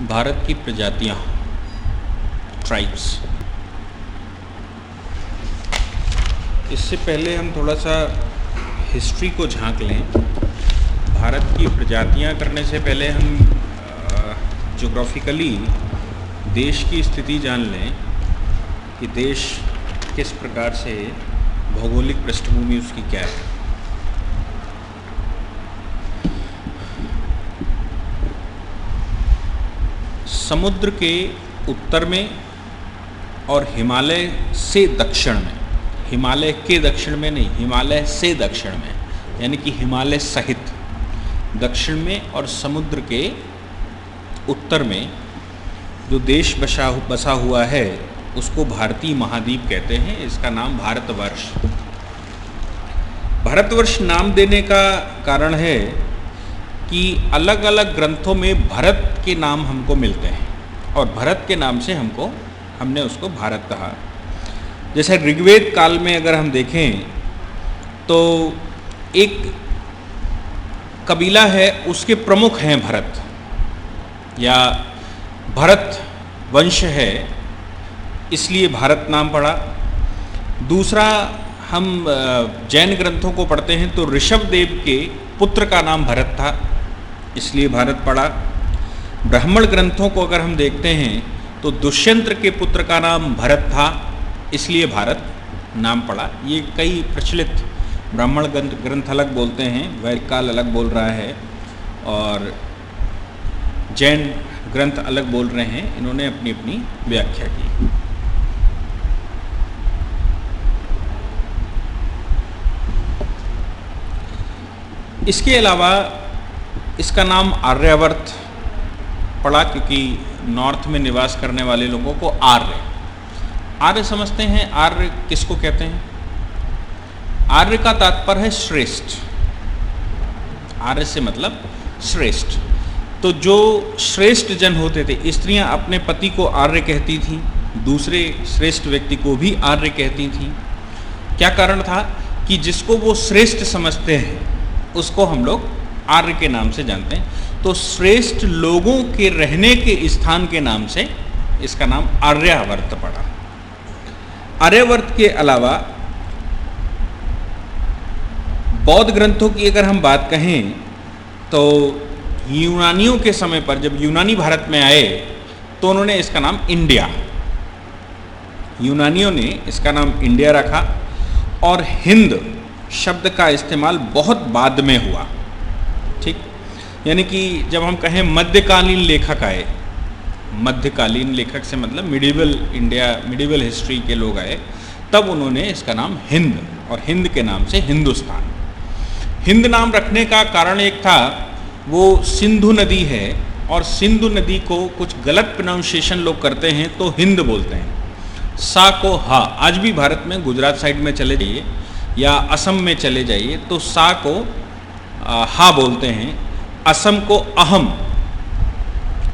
भारत की प्रजातियां, ट्राइब्स। इससे पहले हम थोड़ा सा हिस्ट्री को झांक लें। भारत की प्रजातियां करने से पहले हम ज्योग्राफिकली देश की स्थिति जान लें कि देश किस प्रकार से, भौगोलिक पृष्ठभूमि उसकी क्या है। समुद्र के उत्तर में और हिमालय से दक्षिण में, हिमालय के दक्षिण में नहीं, हिमालय से दक्षिण में, यानी कि हिमालय सहित दक्षिण में और समुद्र के उत्तर में जो देश बसा हुआ है उसको भारतीय महाद्वीप कहते हैं। इसका नाम भारतवर्ष। भारतवर्ष नाम देने का कारण है कि अलग अलग ग्रंथों में भरत के नाम हमको मिलते हैं और भरत के नाम से हमने उसको भारत कहा। जैसे ऋग्वेद काल में अगर हम देखें तो एक कबीला है, उसके प्रमुख हैं भरत, या भरत वंश है इसलिए भारत नाम पड़ा। दूसरा, हम जैन ग्रंथों को पढ़ते हैं तो ऋषभदेव के पुत्र का नाम भरत था इसलिए भारत पड़ा। ब्राह्मण ग्रंथों को अगर हम देखते हैं तो दुष्यंत के पुत्र का नाम भरत था इसलिए भारत नाम पड़ा। ये कई प्रचलित ब्राह्मण ग्रंथ अलग बोलते हैं, वैदिक काल अलग बोल रहा है और जैन ग्रंथ अलग बोल रहे हैं। इन्होंने अपनी अपनी व्याख्या की। इसके अलावा इसका नाम आर्यावर्त पड़ा क्योंकि नॉर्थ में निवास करने वाले लोगों को आर्य समझते हैं। आर्य किसको कहते हैं? आर्य का तात्पर्य है श्रेष्ठ। आर्य से मतलब श्रेष्ठ। तो जो श्रेष्ठ जन होते थे, स्त्रियां अपने पति को आर्य कहती थीं, दूसरे श्रेष्ठ व्यक्ति को भी आर्य कहती थीं। क्या कारण था कि जिसको वो श्रेष्ठ समझते हैं उसको हम लोग आर्य के नाम से जानते हैं। तो श्रेष्ठ लोगों के रहने के स्थान के नाम से इसका नाम आर्यावर्त पड़ा। आर्यावर्त के अलावा बौद्ध ग्रंथों की अगर हम बात कहें तो यूनानियों के समय पर जब यूनानी भारत में आए तो उन्होंने इसका नाम इंडिया, यूनानियों ने इसका नाम इंडिया रखा और हिंद शब्द का इस्तेमाल बहुत बाद में हुआ। ठीक, यानी कि जब हम कहें मध्यकालीन लेखक आए, मध्यकालीन लेखक से मतलब मिडिवल इंडिया, मिडिवल हिस्ट्री के लोग आए, तब उन्होंने इसका नाम हिंद और हिंद के नाम से हिंदुस्तान। हिंद नाम रखने का कारण एक था, वो सिंधु नदी है और सिंधु नदी को कुछ गलत प्रोनाउंसिएशन लोग करते हैं तो हिंद बोलते हैं। सा को हा। आज भी भारत में गुजरात साइड में चले जाइए या असम में चले जाइए तो सा को हा बोलते हैं, असम को अहम,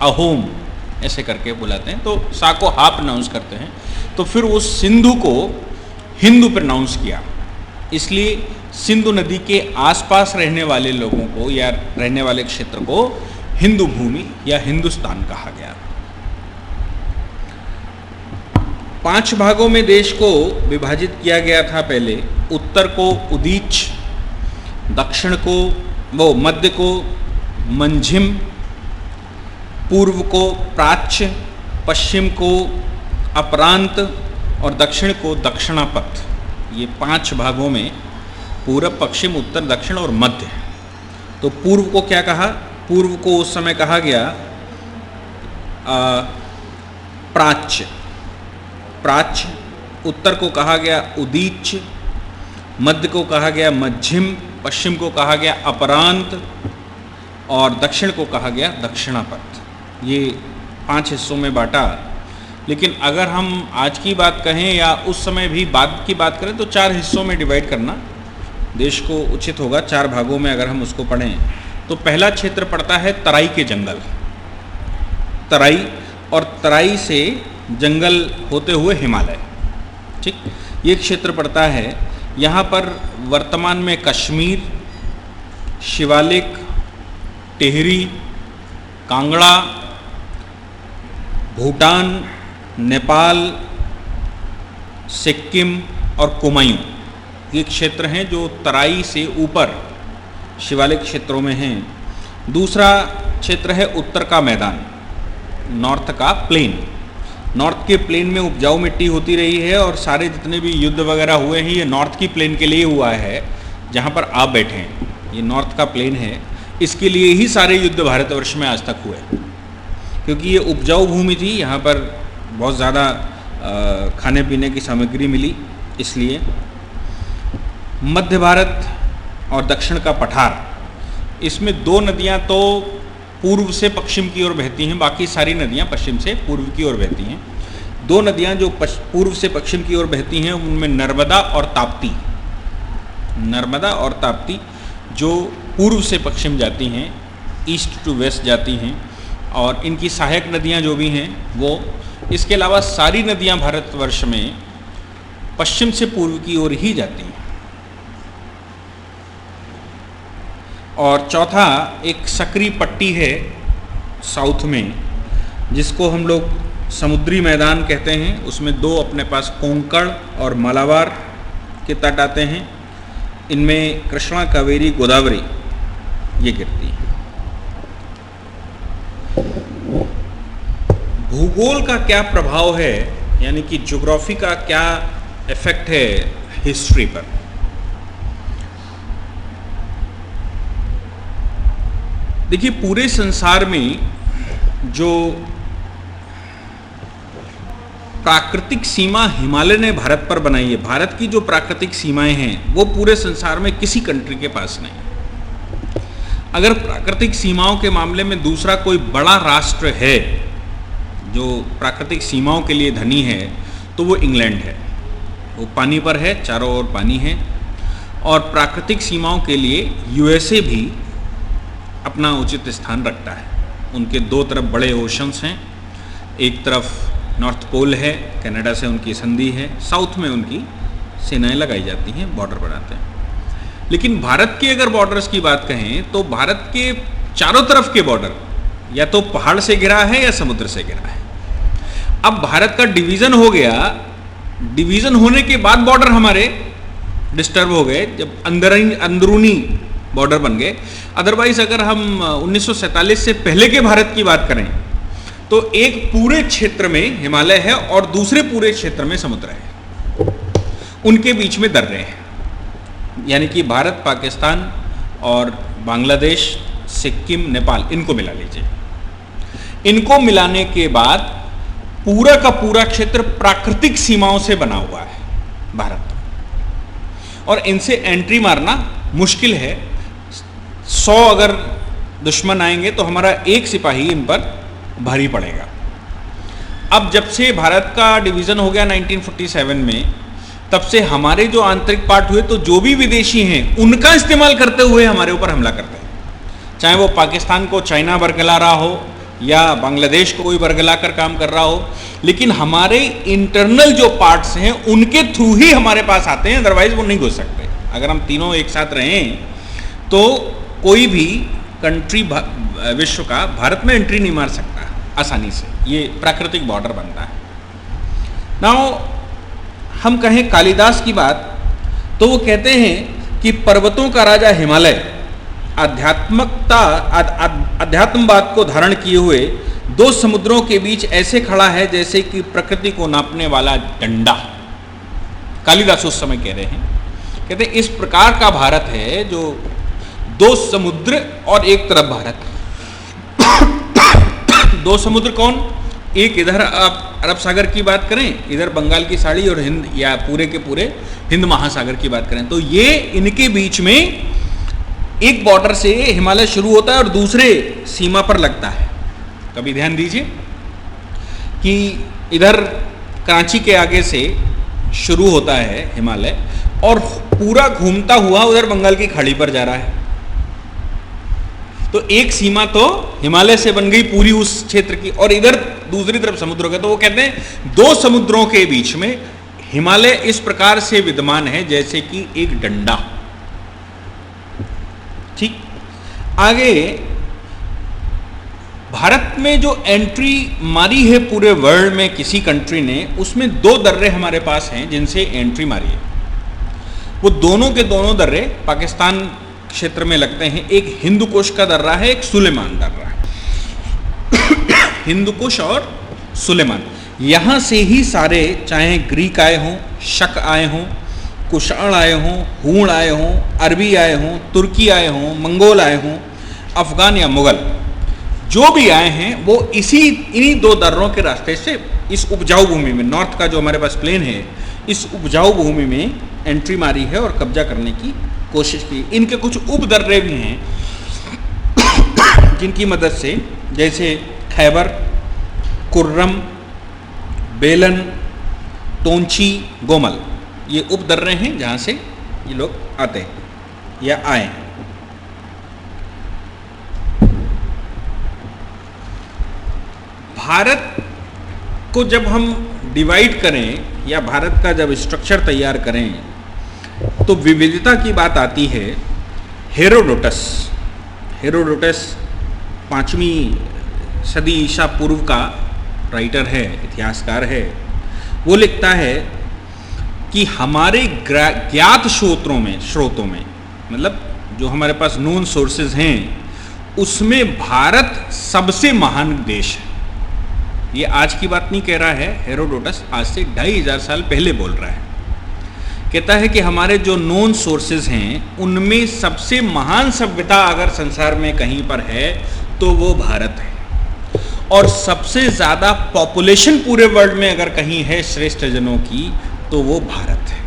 अहोम ऐसे करके बुलाते हैं, तो सा को हा प्रोनाउंस करते हैं। तो फिर उस सिंधु को हिंदू प्रोनाउंस किया, इसलिए सिंधु नदी के आसपास रहने वाले लोगों को या रहने वाले क्षेत्र को हिंदू भूमि या हिंदुस्तान कहा गया। 5 भागों में देश को विभाजित किया गया था पहले। उत्तर को उदीच, दक्षिण को मध्य को मंझिम, पूर्व को प्राच्य, पश्चिम को अपरांत और दक्षिण को दक्षिणापथ। ये 5 भागों में पूर्व, पश्चिम, उत्तर, दक्षिण और मध्य। तो पूर्व को क्या कहा? पूर्व को उस समय कहा गया प्राच्य, प्राच्य। उत्तर को कहा गया उदीच, मध्य को कहा गया मध्यम, पश्चिम को कहा गया अपरांत और दक्षिण को कहा गया दक्षिणापथ। ये 5 हिस्सों में बांटा। लेकिन अगर हम आज की बात कहें या उस समय भी बाद की बात करें तो 4 हिस्सों में डिवाइड करना देश को उचित होगा। 4 भागों में अगर हम उसको पढ़ें तो पहला क्षेत्र पड़ता है तराई के जंगल, तराई, और तराई से जंगल होते हुए हिमालय। ठीक, ये क्षेत्र पड़ता है। यहाँ पर वर्तमान में कश्मीर, शिवालिक, टिहरी, कांगड़ा, भूटान, नेपाल, सिक्किम और कुमायूं ये क्षेत्र हैं जो तराई से ऊपर शिवालिक क्षेत्रों में हैं। दूसरा क्षेत्र है उत्तर का मैदान, नॉर्थ का प्लेन। नॉर्थ के प्लेन में उपजाऊ मिट्टी होती रही है और सारे जितने भी युद्ध वगैरह हुए हैं ये नॉर्थ की प्लेन के लिए हुआ है, जहाँ पर आप बैठे हैं ये नॉर्थ का प्लेन है, इसके लिए ही सारे युद्ध भारतवर्ष में आज तक हुए, क्योंकि ये उपजाऊ भूमि थी, यहाँ पर बहुत ज़्यादा खाने पीने की सामग्री मिली। इसलिए मध्य भारत और दक्षिण का पठार, इसमें दो नदियाँ तो पूर्व से पश्चिम की ओर बहती हैं, बाकी सारी नदियाँ पश्चिम से पूर्व की ओर बहती हैं। दो नदियाँ जो पूर्व से पश्चिम की ओर बहती हैं उनमें नर्मदा और ताप्ती, नर्मदा और ताप्ती जो पूर्व से पश्चिम जाती हैं, ईस्ट टू वेस्ट जाती हैं, और इनकी सहायक नदियाँ जो भी हैं वो, इसके अलावा सारी नदियाँ भारतवर्ष में पश्चिम से पूर्व की ओर ही जाती हैं। और चौथा एक सकरी पट्टी है साउथ में, जिसको हम लोग समुद्री मैदान कहते हैं। उसमें दो अपने पास कोंकण और मालाबार के तट आते हैं, इनमें कृष्णा, कावेरी, गोदावरी ये गिरती है। भूगोल का क्या प्रभाव है, यानी कि ज्योग्राफी का क्या इफेक्ट है हिस्ट्री पर। देखिए, पूरे संसार में जो प्राकृतिक सीमा हिमालय ने भारत पर बनाई है, भारत की जो प्राकृतिक सीमाएं हैं वो पूरे संसार में किसी कंट्री के पास नहीं। अगर प्राकृतिक सीमाओं के मामले में दूसरा कोई बड़ा राष्ट्र है जो प्राकृतिक सीमाओं के लिए धनी है तो वो इंग्लैंड है। वो पानी पर है, चारों ओर पानी है, और प्राकृतिक सीमाओं के लिए यूएसए भी अपना उचित स्थान रखता है। उनके दो तरफ बड़े ओशंस हैं, एक तरफ नॉर्थ पोल है, कनाडा से उनकी संधि है, साउथ में उनकी सेनाएं लगाई जाती हैं, बॉर्डर बनाते हैं। लेकिन भारत के अगर बॉर्डर्स की बात कहें तो भारत के चारों तरफ के बॉर्डर या तो पहाड़ से घिरा है या समुद्र से घिरा है। अब भारत का डिवीज़न हो गया, डिवीज़न होने के बाद बॉर्डर हमारे डिस्टर्ब हो गए जब अंदरूनी बॉर्डर बन गए। अदरवाइज अगर हम 1947 से पहले के भारत की बात करें तो एक पूरे क्षेत्र में हिमालय है और दूसरे पूरे क्षेत्र में समुद्र है, उनके बीच में दर्रे हैं। यानी कि भारत, पाकिस्तान और बांग्लादेश, सिक्किम, नेपाल, इनको मिला लीजिए। इनको मिलाने के बाद पूरा का पूरा क्षेत्र प्राकृतिक सीमाओं से बना हुआ है भारत, और इनसे एंट्री मारना मुश्किल है। 100 अगर दुश्मन आएंगे तो हमारा एक सिपाही इन पर भारी पड़ेगा। अब जब से भारत का डिवीज़न हो गया 1947 में, तब से हमारे जो आंतरिक पार्ट हुए तो जो भी विदेशी हैं उनका इस्तेमाल करते हुए हमारे ऊपर हमला करते हैं। चाहे वो पाकिस्तान को चाइना बरगला रहा हो या बांग्लादेश को कोई बरगला कर काम कर रहा हो, लेकिन हमारे इंटरनल जो पार्ट्स हैं उनके थ्रू ही हमारे पास आते हैं, अदरवाइज वो नहीं घुस सकते। अगर हम तीनों एक साथ रहें तो कोई भी कंट्री विश्व का भारत में एंट्री नहीं मार सकता आसानी से, ये प्राकृतिक बॉर्डर बनता है। नाउ हम कहें कालिदास की बात तो वो कहते हैं कि पर्वतों का राजा हिमालय अध्यात्मवाद को धारण किए हुए दो समुद्रों के बीच ऐसे खड़ा है जैसे कि प्रकृति को नापने वाला डंडा। कालिदास उस समय कह रहे हैं, कहते हैं इस प्रकार का भारत है जो दो समुद्र और एक तरफ भारत। दो समुद्र कौन? एक इधर आप अरब सागर की बात करें, इधर बंगाल की साड़ी और हिंद या पूरे के पूरे हिंद महासागर की बात करें तो ये इनके बीच में एक बॉर्डर से हिमालय शुरू होता है और दूसरे सीमा पर लगता है। कभी ध्यान दीजिए कि इधर कराची के आगे से शुरू होता है हिमालय और पूरा घूमता हुआ उधर बंगाल की खाड़ी पर जा रहा है। तो एक सीमा तो हिमालय से बन गई पूरी उस क्षेत्र की, और इधर दूसरी तरफ समुद्र का। तो वो कहते हैं दो समुद्रों के बीच में हिमालय इस प्रकार से विद्यमान है जैसे कि एक डंडा। ठीक, आगे भारत में जो एंट्री मारी है पूरे वर्ल्ड में किसी कंट्री ने, उसमें 2 दर्रे हमारे पास हैं जिनसे एंट्री मारी है। वो दोनों के दोनों दर्रे पाकिस्तान क्षेत्र में लगते हैं। एक हिंदुकुश का दर्रा है, एक सुलेमान दर्रा है। हिंदुकुश और सुलेमान, यहाँ से ही सारे, चाहे ग्रीक आए हों, शक आए हों, कुषाण आए हों, हूण आए हों, अरबी आए हों, तुर्की आए हों, मंगोल आए हों, अफगान या मुगल, जो भी आए हैं वो इन्हीं 2 दर्रों के रास्ते से इस उपजाऊ भूमि में, नॉर्थ का जो हमारे पास प्लेन है, इस उपजाऊ भूमि में एंट्री मारी है और कब्जा करने की कोशिश की। इनके कुछ उपदर्रे भी हैं जिनकी मदद से, जैसे खैबर, कुर्रम, बेलन, टोंची, गोमल, ये उपदर्रे हैं जहाँ से ये लोग आते हैं या आए हैं। भारत को जब हम डिवाइड करें या भारत का जब स्ट्रक्चर तैयार करें तो विविधता की बात आती है। हेरोडोटस 5वीं सदी ईसा पूर्व का राइटर है, इतिहासकार है। वो लिखता है कि हमारे ज्ञात स्रोतों में मतलब जो हमारे पास नोन सोर्सेज हैं, उसमें भारत सबसे महान देश है। ये आज की बात नहीं कह रहा है, हेरोडोटस आज से 2500 साल पहले बोल रहा है। कहता है कि हमारे जो नोन सोर्सेज हैं उनमें सबसे महान सभ्यता अगर संसार में कहीं पर है तो वो भारत है, और सबसे ज़्यादा पॉपुलेशन पूरे वर्ल्ड में अगर कहीं है श्रेष्ठ जनों की तो वो भारत है।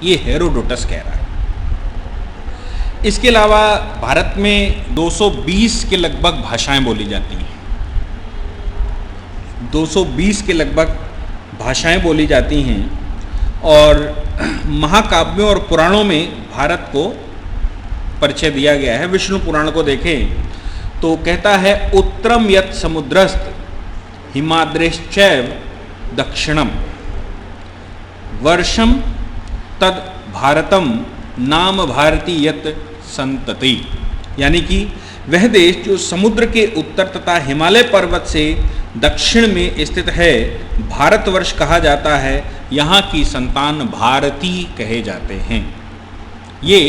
ये हेरोडोटस कह रहा है। इसके अलावा भारत में 220 के लगभग भाषाएं बोली जाती हैं। 220 के लगभग भाषाएं बोली जाती हैं, और महाकाव्यों और पुराणों में भारत को परिचय दिया गया है। विष्णु पुराण को देखें तो कहता है, उत्तरम यत् समुद्रस्थ हिमाद्रेश्चैव दक्षिणम वर्षम तद भारतम नाम भारती यत् संतति। यानी कि वह देश जो समुद्र के उत्तर तथा हिमालय पर्वत से दक्षिण में स्थित है, भारतवर्ष कहा जाता है। यहाँ की संतान भारती कहे जाते हैं। ये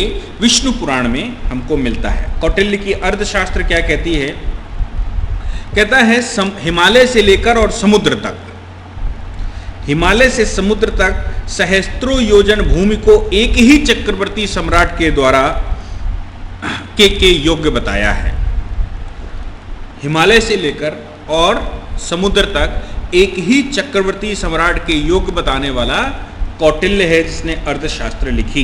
विष्णु पुराण में हमको मिलता है। कौटिल्य की अर्थशास्त्र क्या कहती है? कहता है हिमालय से लेकर और समुद्र तक, हिमालय से समुद्र तक सहस्त्रों योजन भूमि को एक ही चक्रवर्ती सम्राट के द्वारा के योग्य बताया है। हिमालय से लेकर और समुद्र तक एक ही चक्रवर्ती सम्राट के योग्य बताने वाला कौटिल्य है, जिसने अर्थशास्त्र लिखी।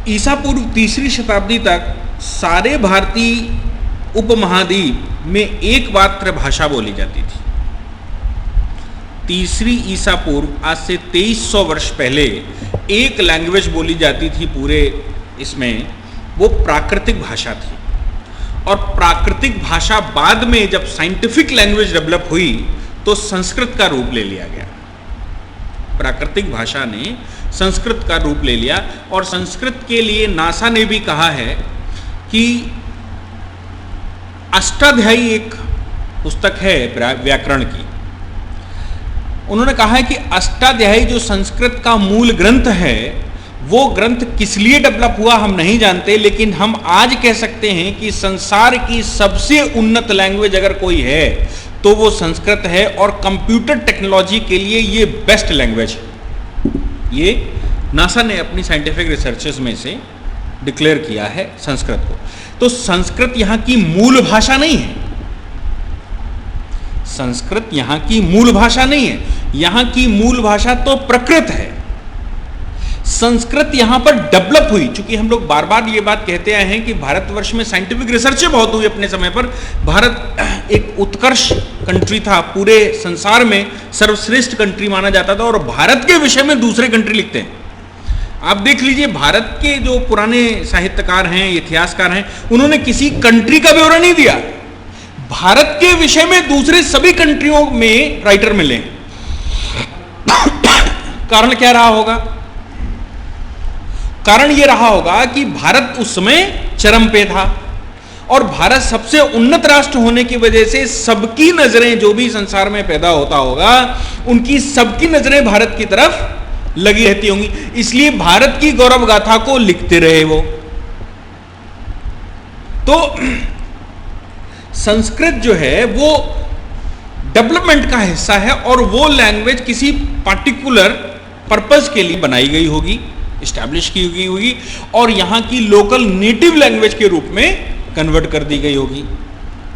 ईसा पूर्व 3री शताब्दी तक सारे भारतीय उपमहाद्वीप में एकमात्र भाषा बोली जाती थी। 3री ईसा पूर्व, आज से 2300 वर्ष पहले एक लैंग्वेज बोली जाती थी पूरे इसमें, वो प्राकृतिक भाषा थी। और प्राकृतिक भाषा बाद में जब साइंटिफिक लैंग्वेज डेवलप हुई तो संस्कृत का रूप ले लिया गया। प्राकृतिक भाषा ने संस्कृत का रूप ले लिया, और संस्कृत के लिए नासा ने भी कहा है कि अष्टाध्यायी एक पुस्तक है व्याकरण की। उन्होंने कहा है कि अष्टाध्यायी जो संस्कृत का मूल ग्रंथ है, वो ग्रंथ किस लिए डेवलप हुआ हम नहीं जानते, लेकिन हम आज कह सकते हैं कि संसार की सबसे उन्नत लैंग्वेज अगर कोई है तो वो संस्कृत है, और कंप्यूटर टेक्नोलॉजी के लिए ये बेस्ट लैंग्वेज है। ये नासा ने अपनी साइंटिफिक रिसर्चेस में से डिक्लेयर किया है संस्कृत को। तो संस्कृत यहाँ की मूल भाषा नहीं है। संस्कृत यहाँ की मूल भाषा नहीं है। यहाँ की मूल भाषा तो प्रकृत है। संस्कृत यहाँ पर डेवलप हुई, क्योंकि हम लोग बार बार ये बात कहते आए हैं कि भारतवर्ष में साइंटिफिक रिसर्चें बहुत हुई अपने समय पर। भारत एक उत्कर्ष कंट्री था, पूरे संसार में सर्वश्रेष्ठ कंट्री माना जाता था, और भारत के विषय में दूसरे कंट्री लिखते हैं। आप देख लीजिए, भारत के जो पुराने साहित्यकार हैं, इतिहासकार हैं, उन्होंने किसी कंट्री का ब्यौरा नहीं दिया। भारत के विषय में दूसरे सभी कंट्रियों में राइटर मिले। कारण क्या रहा होगा? कारण यह रहा होगा कि भारत उस समय चरम पे था, और भारत सबसे उन्नत राष्ट्र होने की वजह से सबकी नजरें, जो भी संसार में पैदा होता होगा, उनकी सबकी नजरें भारत की तरफ लगी रहती होंगी, इसलिए भारत की गौरव गाथा को लिखते रहे वो। तो संस्कृत जो है वो डेवलपमेंट का हिस्सा है और वो लैंग्वेज किसी पार्टिकुलर पर्पस के लिए बनाई गई होगी, इस्टेब्लिश की गई होगी और यहां की लोकल नेटिव लैंग्वेज के रूप में कन्वर्ट कर दी गई होगी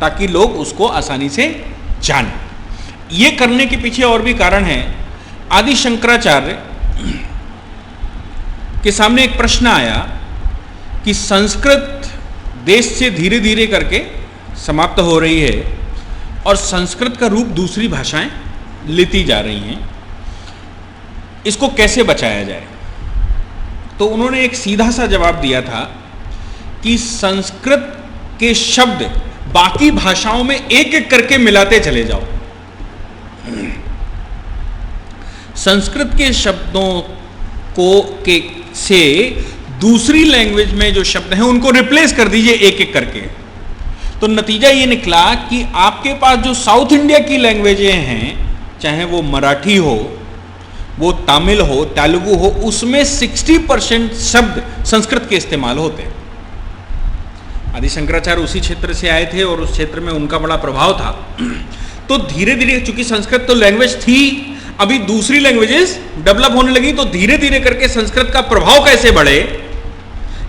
ताकि लोग उसको आसानी से जानें। ये करने के पीछे और भी कारण है। आदि शंकराचार्य के सामने एक प्रश्न आया कि संस्कृत देश से धीरे धीरे करके समाप्त हो रही है और संस्कृत का रूप दूसरी भाषाएं लेती जा रही हैं, इसको कैसे बचाया जाए। तो उन्होंने एक सीधा सा जवाब दिया था कि संस्कृत के शब्द बाकी भाषाओं में एक एक करके मिलाते चले जाओ। संस्कृत के शब्दों से दूसरी लैंग्वेज में जो शब्द हैं उनको रिप्लेस कर दीजिए एक एक करके। तो नतीजा ये निकला कि आपके पास जो साउथ इंडिया की लैंग्वेजें हैं, चाहे वो मराठी हो, वो तमिल हो, तेलुगु हो, उसमें 60% शब्द संस्कृत के इस्तेमाल होते हैं। आदि शंकराचार्य उसी क्षेत्र से आए थे और उस क्षेत्र में उनका बड़ा प्रभाव था। तो धीरे धीरे, चूंकि संस्कृत तो लैंग्वेज थी, अभी दूसरी लैंग्वेजेस डेवलप होने लगी, तो धीरे धीरे करके संस्कृत का प्रभाव कैसे बढ़े,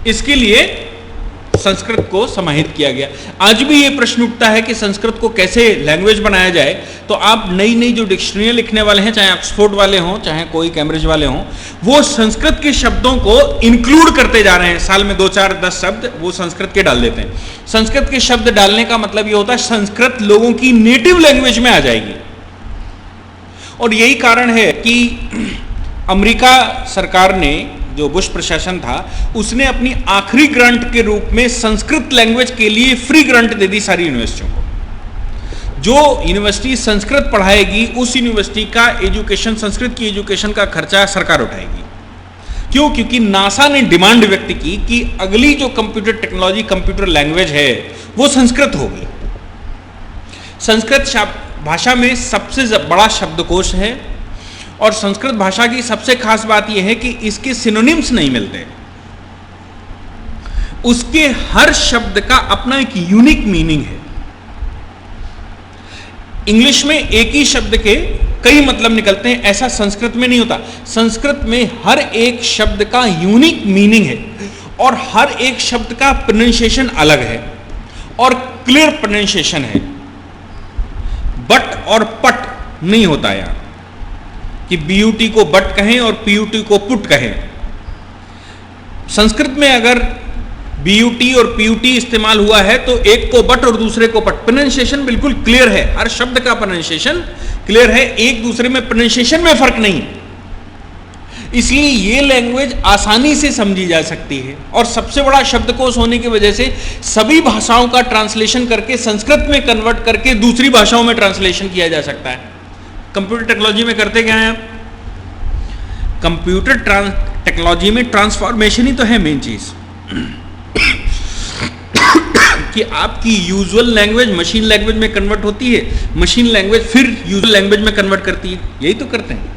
इसके लिए संस्कृत को समाहित किया गया। आज भी ये प्रश्न उठता है कि संस्कृत को कैसे लैंग्वेज बनाया जाए। तो आप नई नई जो डिक्शनरियां लिखने वाले हैं, चाहे ऑक्सफोर्ड वाले हों, चाहे कोई कैम्ब्रिज वाले हों, वो संस्कृत के शब्दों को इंक्लूड करते जा रहे हैं। साल में 2, 4, 10 शब्द वो संस्कृत के डाल देते हैं। संस्कृत के शब्द डालने का मतलब ये होता है संस्कृत लोगों की नेटिव लैंग्वेज में आ जाएगी। और यही कारण है कि अमेरिका सरकार ने, जो बुश प्रशासन था, उसने अपनी आखिरी ग्रांट के रूप में संस्कृत लैंग्वेज के लिए फ्री ग्रांट दे दी सारी यूनिवर्सिटियों को। जो यूनिवर्सिटी संस्कृत पढ़ाएगी उस यूनिवर्सिटी का एजुकेशन, संस्कृत की एजुकेशन का खर्चा सरकार उठाएगी। क्यों? क्योंकि नासा ने डिमांड व्यक्त की कि अगली जो कंप्यूटर टेक्नोलॉजी, कंप्यूटर लैंग्वेज है, वो संस्कृत होगी। संस्कृत भाषा में सबसे बड़ा शब्दकोश है और संस्कृत भाषा की सबसे खास बात यह है कि इसके सिनोनिम्स नहीं मिलते। उसके हर शब्द का अपना एक यूनिक मीनिंग है। इंग्लिश में एक ही शब्द के कई मतलब निकलते हैं, ऐसा संस्कृत में नहीं होता। संस्कृत में हर एक शब्द का यूनिक मीनिंग है और हर एक शब्द का प्रोनाउंसिएशन अलग है और क्लियर प्रोनाउंसिएशन है। बट और पट नहीं होता यार, कि बीयूटी को बट कहें और पीयूटी को पुट कहें। संस्कृत में अगर बीयूटी और पीयूटी इस्तेमाल हुआ है तो एक को बट और दूसरे को पट। प्रोनाउंसिएशन बिल्कुल क्लियर है, हर शब्द का प्रोनाउंसिएशन क्लियर है, एक दूसरे में प्रोनाउंसिएशन में फर्क नहीं। इसलिए ये लैंग्वेज आसानी से समझी जा सकती है और सबसे बड़ा शब्दकोश होने की वजह से सभी भाषाओं का ट्रांसलेशन करके संस्कृत में कन्वर्ट करके दूसरी भाषाओं में ट्रांसलेशन किया जा सकता है। कंप्यूटर टेक्नोलॉजी में करते क्या है आप? कंप्यूटर टेक्नोलॉजी में ट्रांसफॉर्मेशन ही तो है मेन चीज कि आपकी यूजुअल लैंग्वेज मशीन लैंग्वेज में कन्वर्ट होती है, मशीन लैंग्वेज फिर यूजुअल लैंग्वेज में कन्वर्ट करती है। यही तो करते हैं।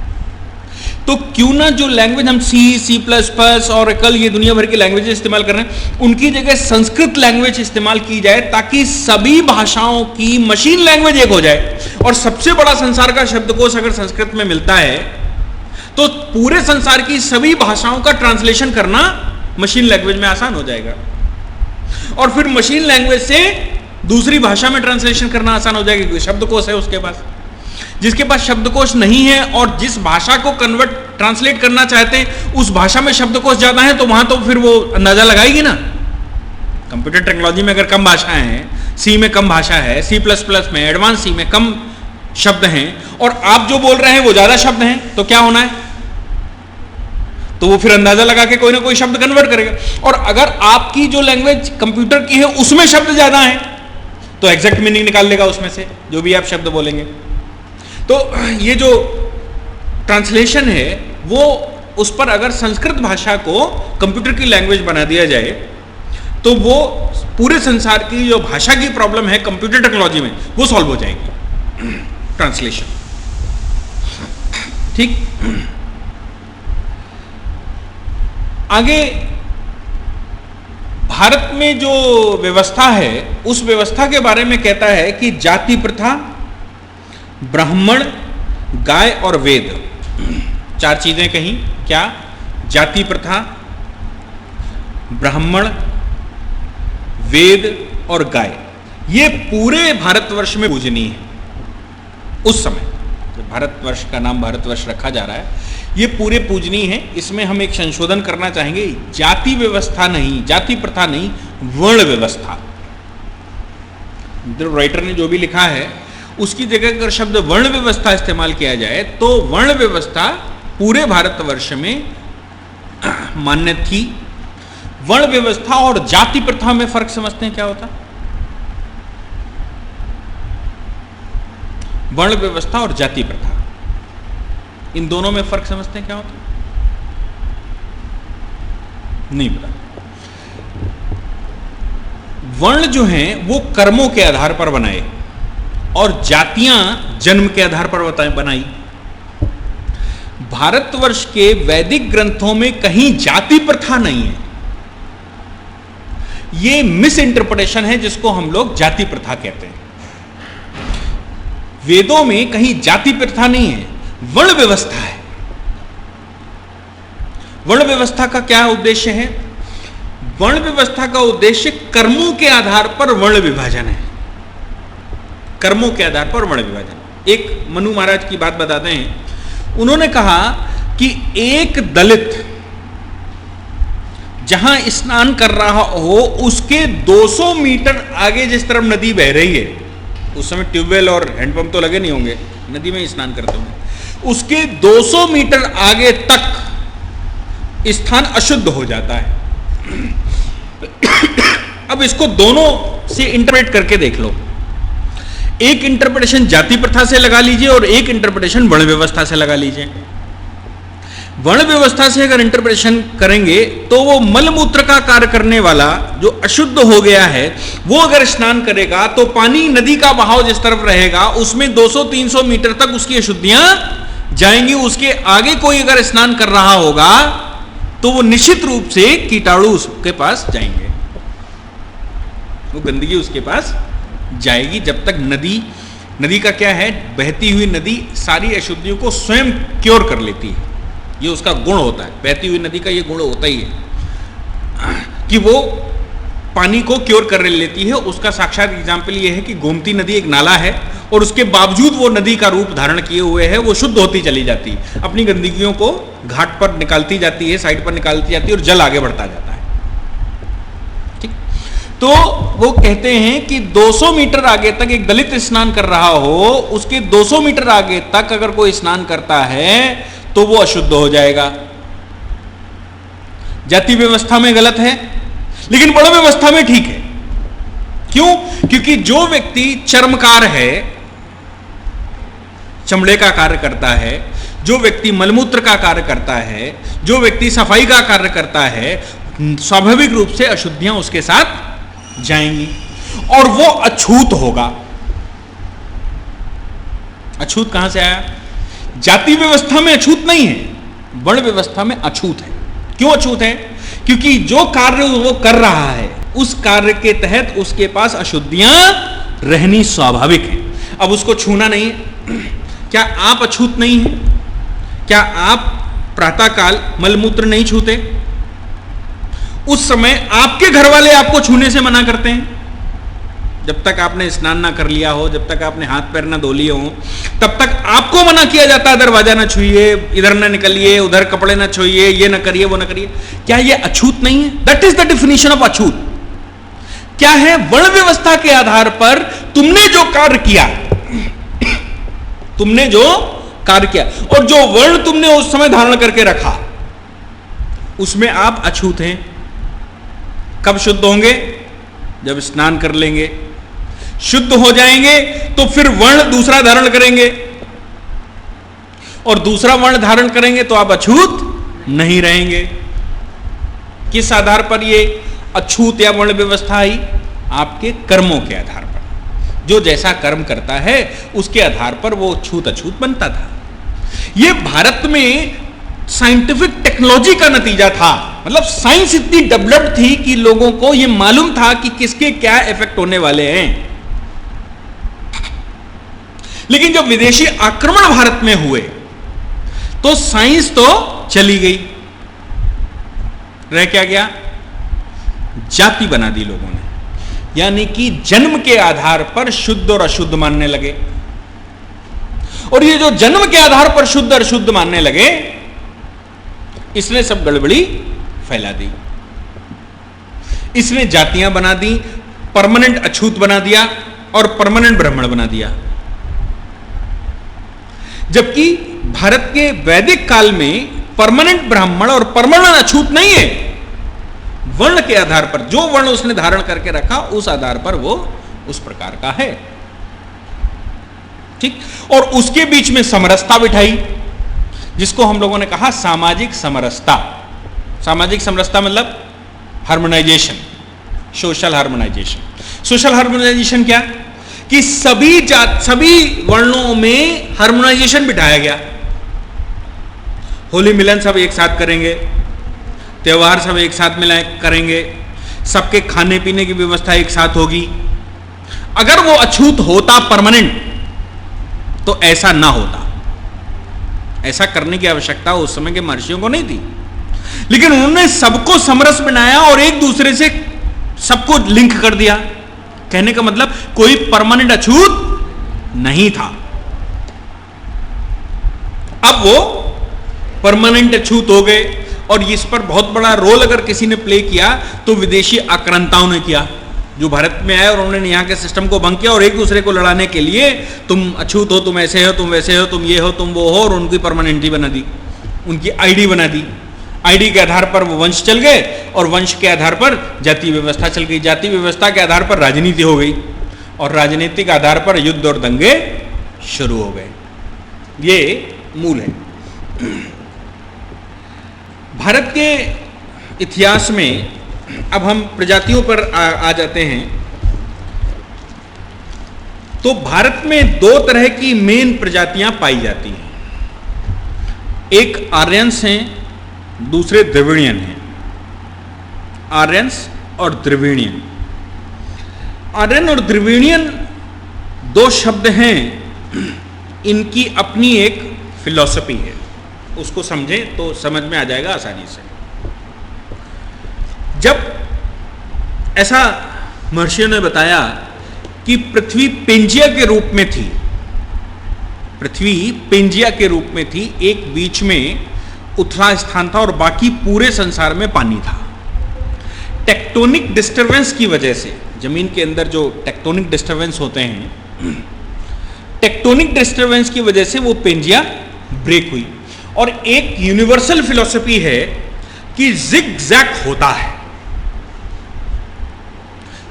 तो क्यों ना जो लैंग्वेज हम C++, ऑरेकल, ये दुनिया भर की लैंग्वेज इस्तेमाल कर रहे हैं, उनकी जगह संस्कृत लैंग्वेज इस्तेमाल की जाए ताकि सभी भाषाओं की मशीन लैंग्वेज एक हो जाए। और सबसे बड़ा संसार का शब्दकोश अगर संस्कृत में मिलता है तो पूरे संसार की सभी भाषाओं का ट्रांसलेशन करना मशीन लैंग्वेज में आसान हो जाएगा और फिर मशीन लैंग्वेज से दूसरी भाषा में ट्रांसलेशन करना आसान हो जाएगा क्योंकि शब्दकोश है उसके पास। जिसके पास शब्दकोश नहीं है और जिस भाषा को ट्रांसलेट करना चाहते हैं उस भाषा में शब्दकोश ज्यादा है तो वहां तो फिर वो अंदाजा लगाएगी ना। कंप्यूटर टेक्नोलॉजी में अगर कम भाषाएं हैं, C में कम भाषा है, C++ में, एडवांस C में कम शब्द हैं और आप जो बोल रहे हैं वो ज्यादा शब्द हैं, तो क्या होना है? तो वो फिर अंदाजा लगा के कोई ना कोई शब्द कन्वर्ट करेगा। और अगर आपकी जो लैंग्वेज कंप्यूटर की है उसमें शब्द ज्यादा हैं तो एग्जैक्ट मीनिंग निकाल लेगा उसमें से जो भी आप शब्द बोलेंगे। तो ये जो ट्रांसलेशन है वो उस पर अगर संस्कृत भाषा को कंप्यूटर की लैंग्वेज बना दिया जाए तो वो पूरे संसार की जो भाषा की प्रॉब्लम है कंप्यूटर टेक्नोलॉजी में, वो सॉल्व हो जाएगी, ट्रांसलेशन। ठीक, आगे भारत में जो व्यवस्था है उस व्यवस्था के बारे में कहता है कि जाति प्रथा, ब्राह्मण, गाय और वेद, चार चीजें कहीं। क्या? जाति प्रथा, ब्राह्मण, वेद और गाय, ये पूरे भारतवर्ष में पूजनीय है। उस समय जब भारतवर्ष का नाम भारतवर्ष रखा जा रहा है, ये पूरे पूजनीय है। इसमें हम एक संशोधन करना चाहेंगे, जाति व्यवस्था नहीं, जाति प्रथा नहीं, वर्ण व्यवस्था। राइटर ने जो भी लिखा है उसकी जगह अगर शब्द वर्ण व्यवस्था इस्तेमाल किया जाए तो वर्ण व्यवस्था पूरे भारतवर्ष में मान्य थी। वर्ण व्यवस्था और जाति प्रथा में फर्क समझते हैं क्या होता? वर्ण व्यवस्था और जाति प्रथा, इन दोनों में फर्क समझते हैं क्या होता? नहीं पता। वर्ण जो हैं वो कर्मों के आधार पर बनाए और जातियां जन्म के आधार पर बनाई। भारतवर्ष के वैदिक ग्रंथों में कहीं जाति प्रथा नहीं है। ये मिस इंटरप्रिटेशन है जिसको हम लोग जाति प्रथा कहते हैं। वेदों में कहीं जाति प्रथा नहीं है, वर्ण व्यवस्था है। वर्ण व्यवस्था का क्या उद्देश्य है? वर्ण व्यवस्था का उद्देश्य कर्मों के आधार पर वर्ण विभाजन है। कर्मों के आधार पर वर्ण विभाजन। एक मनु महाराज की बात बताते हैं। उन्होंने कहा कि एक दलित जहां स्नान कर रहा हो उसके 200 मीटर आगे जिस तरफ नदी बह रही है, उस समय ट्यूबवेल और हैंडपंप तो लगे नहीं होंगे, नदी में ही स्नान करते होंगे, उसके 200 मीटर आगे तक स्थान अशुद्ध हो जाता है। अब इसको दोनों से इंटरप्रेट करके देख लो। एक इंटरप्रिटेशन जाति प्रथा से लगा लीजिए और एक इंटरप्रिटेशन वर्ण व्यवस्था से लगा लीजिए। वर्ण व्यवस्था से अगर इंटरप्रिटेशन करेंगे तो वो मलमूत्र का कार्य करने वाला जो अशुद्ध हो गया है वो अगर स्नान करेगा तो पानी नदी का बहाव जिस तरफ रहेगा उसमें 200-300 मीटर तक उसकी अशुद्धियां जाएंगी। उसके आगे कोई अगर स्नान कर रहा होगा तो वो निश्चित रूप से कीटाणु उसके पास जाएंगे, वो गंदगी उसके पास जाएगी। जब तक नदी का क्या है, बहती हुई नदी सारी अशुद्धियों को स्वयं क्योर कर लेती है। ये उसका गुण होता है, बहती हुई नदी का ये गुण होता ही है कि वो पानी को क्योर कर लेती है। उसका साक्षात एग्जाम्पल ये है कि गोमती नदी एक नाला है और उसके बावजूद वो नदी का रूप धारण किए हुए है, वो शुद्ध होती चली जाती है, अपनी गंदगियों को घाट पर निकालती जाती है, साइड पर निकालती जाती है और जल आगे बढ़ता जाता है। ठीक, तो वो कहते हैं कि 200 मीटर आगे तक एक दलित स्नान कर रहा हो, उसके 200 मीटर आगे तक अगर कोई स्नान करता है तो वो अशुद्ध हो जाएगा। जाति व्यवस्था में गलत है लेकिन वर्ण व्यवस्था में ठीक है। क्यों? क्योंकि जो व्यक्ति चर्मकार है, चमड़े का कार्य करता है, जो व्यक्ति मलमूत्र का कार्य करता है, जो व्यक्ति सफाई का कार्य करता है, स्वाभाविक रूप से अशुद्धियां उसके साथ जाएंगी और वो अछूत होगा। अछूत कहां से आया? जाति व्यवस्था में अछूत नहीं है, वर्ण व्यवस्था में अछूत है। क्यों अछूत है? क्योंकि जो कार्य वो कर रहा है उस कार्य के तहत उसके पास अशुद्धियां रहनी स्वाभाविक है। अब उसको छूना नहीं है। क्या आप अछूत नहीं हैं? क्या आप प्रातःकाल मलमूत्र नहीं छूते? उस समय आपके घर वाले आपको छूने से मना करते हैं। जब तक आपने स्नान ना कर लिया हो, जब तक आपने हाथ पैर ना धो लिए हो, तब तक आपको मना किया जाता है, दरवाजा ना छुइए, इधर ना निकलिए, उधर कपड़े ना छुइए, ये ना करिए, वो ना करिए। क्या ये अछूत नहीं है? That is the definition of अछूत। क्या है? वर्ण व्यवस्था के आधार पर तुमने जो कार्य किया, तुमने जो कार्य किया और जो वर्ण तुमने उस समय धारण करके रखा, उसमें आप अछूत हैं। कब शुद्ध होंगे? जब स्नान कर लेंगे। शुद्ध हो जाएंगे तो फिर वर्ण दूसरा धारण करेंगे और दूसरा वर्ण धारण करेंगे तो आप अछूत नहीं रहेंगे। किस आधार पर? ये अछूत या वर्ण व्यवस्था आई आपके कर्मों के आधार पर। जो जैसा कर्म करता है उसके आधार पर वो छूत अछूत बनता था। ये भारत में साइंटिफिक टेक्नोलॉजी का नतीजा था। मतलब साइंस इतनी डेवलप्ड थी कि लोगों को ये मालूम था कि किसके क्या इफेक्ट होने वाले हैं। लेकिन जब विदेशी आक्रमण भारत में हुए तो साइंस तो चली गई, रह क्या गया? जाति बना दी लोगों ने। यानी कि जन्म के आधार पर शुद्ध और अशुद्ध मानने लगे। और ये जो जन्म के आधार पर शुद्ध और अशुद्ध मानने लगे, इसने सब गड़बड़ी फैला दी। इसने जातियां बना दी, परमानेंट अछूत बना दिया और परमानेंट ब्राह्मण बना दिया। जबकि भारत के वैदिक काल में परमानेंट ब्राह्मण और परमानेंट अछूत नहीं है। वर्ण के आधार पर जो वर्ण उसने धारण करके रखा उस आधार पर वो उस प्रकार का है। ठीक। और उसके बीच में समरसता बिठाई, जिसको हम लोगों ने कहा सामाजिक समरसता। सामाजिक समरसता मतलब harmonisation, social harmonisation. Social harmonisation क्या? कि सभी वर्णों में हार्मोनाइजेशन बिठाया गया। होली मिलन सब एक साथ करेंगे, त्योहार सब एक साथ करेंगे, सबके खाने पीने की व्यवस्था एक साथ होगी। अगर वो अछूत होता परमानेंट तो ऐसा ना होता। ऐसा करने की आवश्यकता उस समय के महर्षियों को नहीं थी। लेकिन उन्होंने सबको समरस बनाया और एक दूसरे से सबको लिंक कर दिया। कहने का मतलब कोई परमानेंट अछूत नहीं था। अब वो परमानेंट अछूत हो गए। और इस पर बहुत बड़ा रोल अगर किसी ने प्ले किया तो विदेशी आक्रांताओं ने किया, जो भारत में आए और उन्होंने यहाँ के सिस्टम को भंग किया और एक दूसरे को लड़ाने के लिए तुम अछूत हो, तुम ऐसे हो, तुम वैसे हो, तुम ये हो, तुम वो हो, और उनकी परमानेंटी बना दी, उनकी आईडी बना दी। आईडी के आधार पर वो वंश चल गए और वंश के आधार पर जाति व्यवस्था चल गई। जाति व्यवस्था के आधार पर राजनीति हो गई और राजनीति के आधार पर युद्ध और दंगे शुरू हो गए। ये मूल है। भारत के इतिहास में अब हम प्रजातियों पर आ जाते हैं। तो भारत में दो तरह की मेन प्रजातियां पाई जाती हैं। एक आर्यंस हैं, दूसरे द्रविड़ियन हैं। आर्यंस और द्रविड़ियन। आर्यन और द्रविड़ियन दो शब्द हैं, इनकी अपनी एक फिलॉसफी है। उसको समझें तो समझ में आ जाएगा आसानी से। जब ऐसा महर्षियों ने बताया कि पृथ्वी पेंजिया के रूप में थी, पृथ्वी पेंजिया के रूप में थी, एक बीच में उथला स्थान था और बाकी पूरे संसार में पानी था। टेक्टोनिक डिस्टरबेंस की वजह से, जमीन के अंदर जो टेक्टोनिक डिस्टरबेंस होते हैं, टेक्टोनिक डिस्टरबेंस की वजह से वो पेंजिया ब्रेक हुई। और एक यूनिवर्सल फिलॉसफी है कि जिग जैग होता है।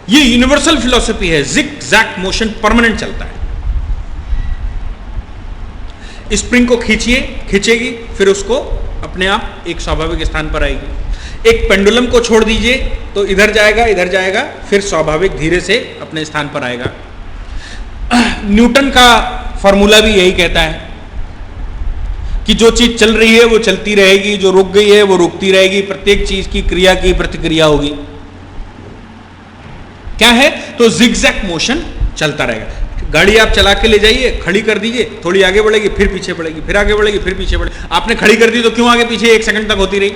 ये यूनिवर्सल फिलॉसफी है, जिग जैग मोशन परमानेंट चलता है। स्प्रिंग को खींचेगी, फिर उसको अपने आप एक स्वाभाविक स्थान पर आएगी। एक पेंडुलम को छोड़ दीजिए तो इधर जाएगा, फिर स्वाभाविक धीरे से अपने स्थान पर आएगा। न्यूटन का फॉर्मूला भी यही कहता है कि जो चीज चल रही है वो चलती रहेगी, जो रुक गई है वो रुकती रहेगी, प्रत्येक चीज की क्रिया की प्रतिक्रिया होगी। क्या है? तो जिगजैग मोशन चलता रहेगा। गाड़ी आप चला के ले जाइए, खड़ी कर दीजिए, थोड़ी आगे बढ़ेगी, फिर पीछे बढ़ेगी, फिर आगे बढ़ेगी, फिर पीछे बढ़ेगी। आपने खड़ी कर दी तो क्यों आगे पीछे 1 सेकंड तक होती रही?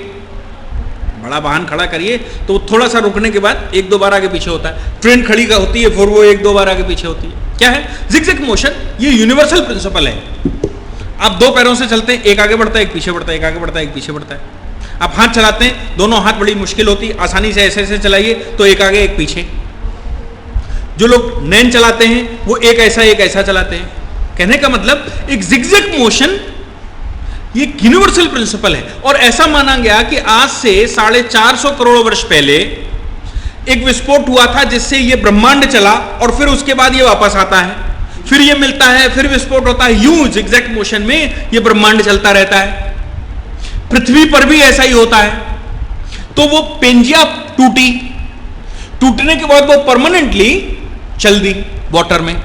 बड़ा वाहन खड़ा करिए तो थोड़ा सा रुकने के बाद 1-2 बार आगे पीछे होता है। ट्रेन खड़ी का होती है, फिर वो 1-2 बार आगे पीछे होती है। क्या है? Zigzag motion. ये यूनिवर्सल प्रिंसिपल है। आप 2 पैरों से चलते हैं, एक आगे बढ़ता है, एक पीछे बढ़ता है, एक आगे बढ़ता है, एक पीछे बढ़ता है। आप हाथ चलाते हैं, दोनों हाथ बड़ी मुश्किल होती, आसानी से ऐसे चलाइए तो एक आगे एक पीछे। जो लोग नैन चलाते हैं वो एक ऐसा चलाते हैं। कहने का मतलब एक जिगजैग मोशन ये यूनिवर्सल प्रिंसिपल है। और ऐसा माना गया कि आज से 450 करोड़ वर्ष पहले एक विस्फोट हुआ था जिससे ये ब्रह्मांड चला और फिर उसके बाद ये वापस आता है, फिर ये मिलता है, फिर विस्फोट होता है। यूं जिगजैग मोशन में ये ब्रह्मांड चलता रहता है। पृथ्वी पर भी ऐसा ही होता है। तो वो पेंजिया टूटी, टूटने के बाद वो परमानेंटली चल दी वाटर में,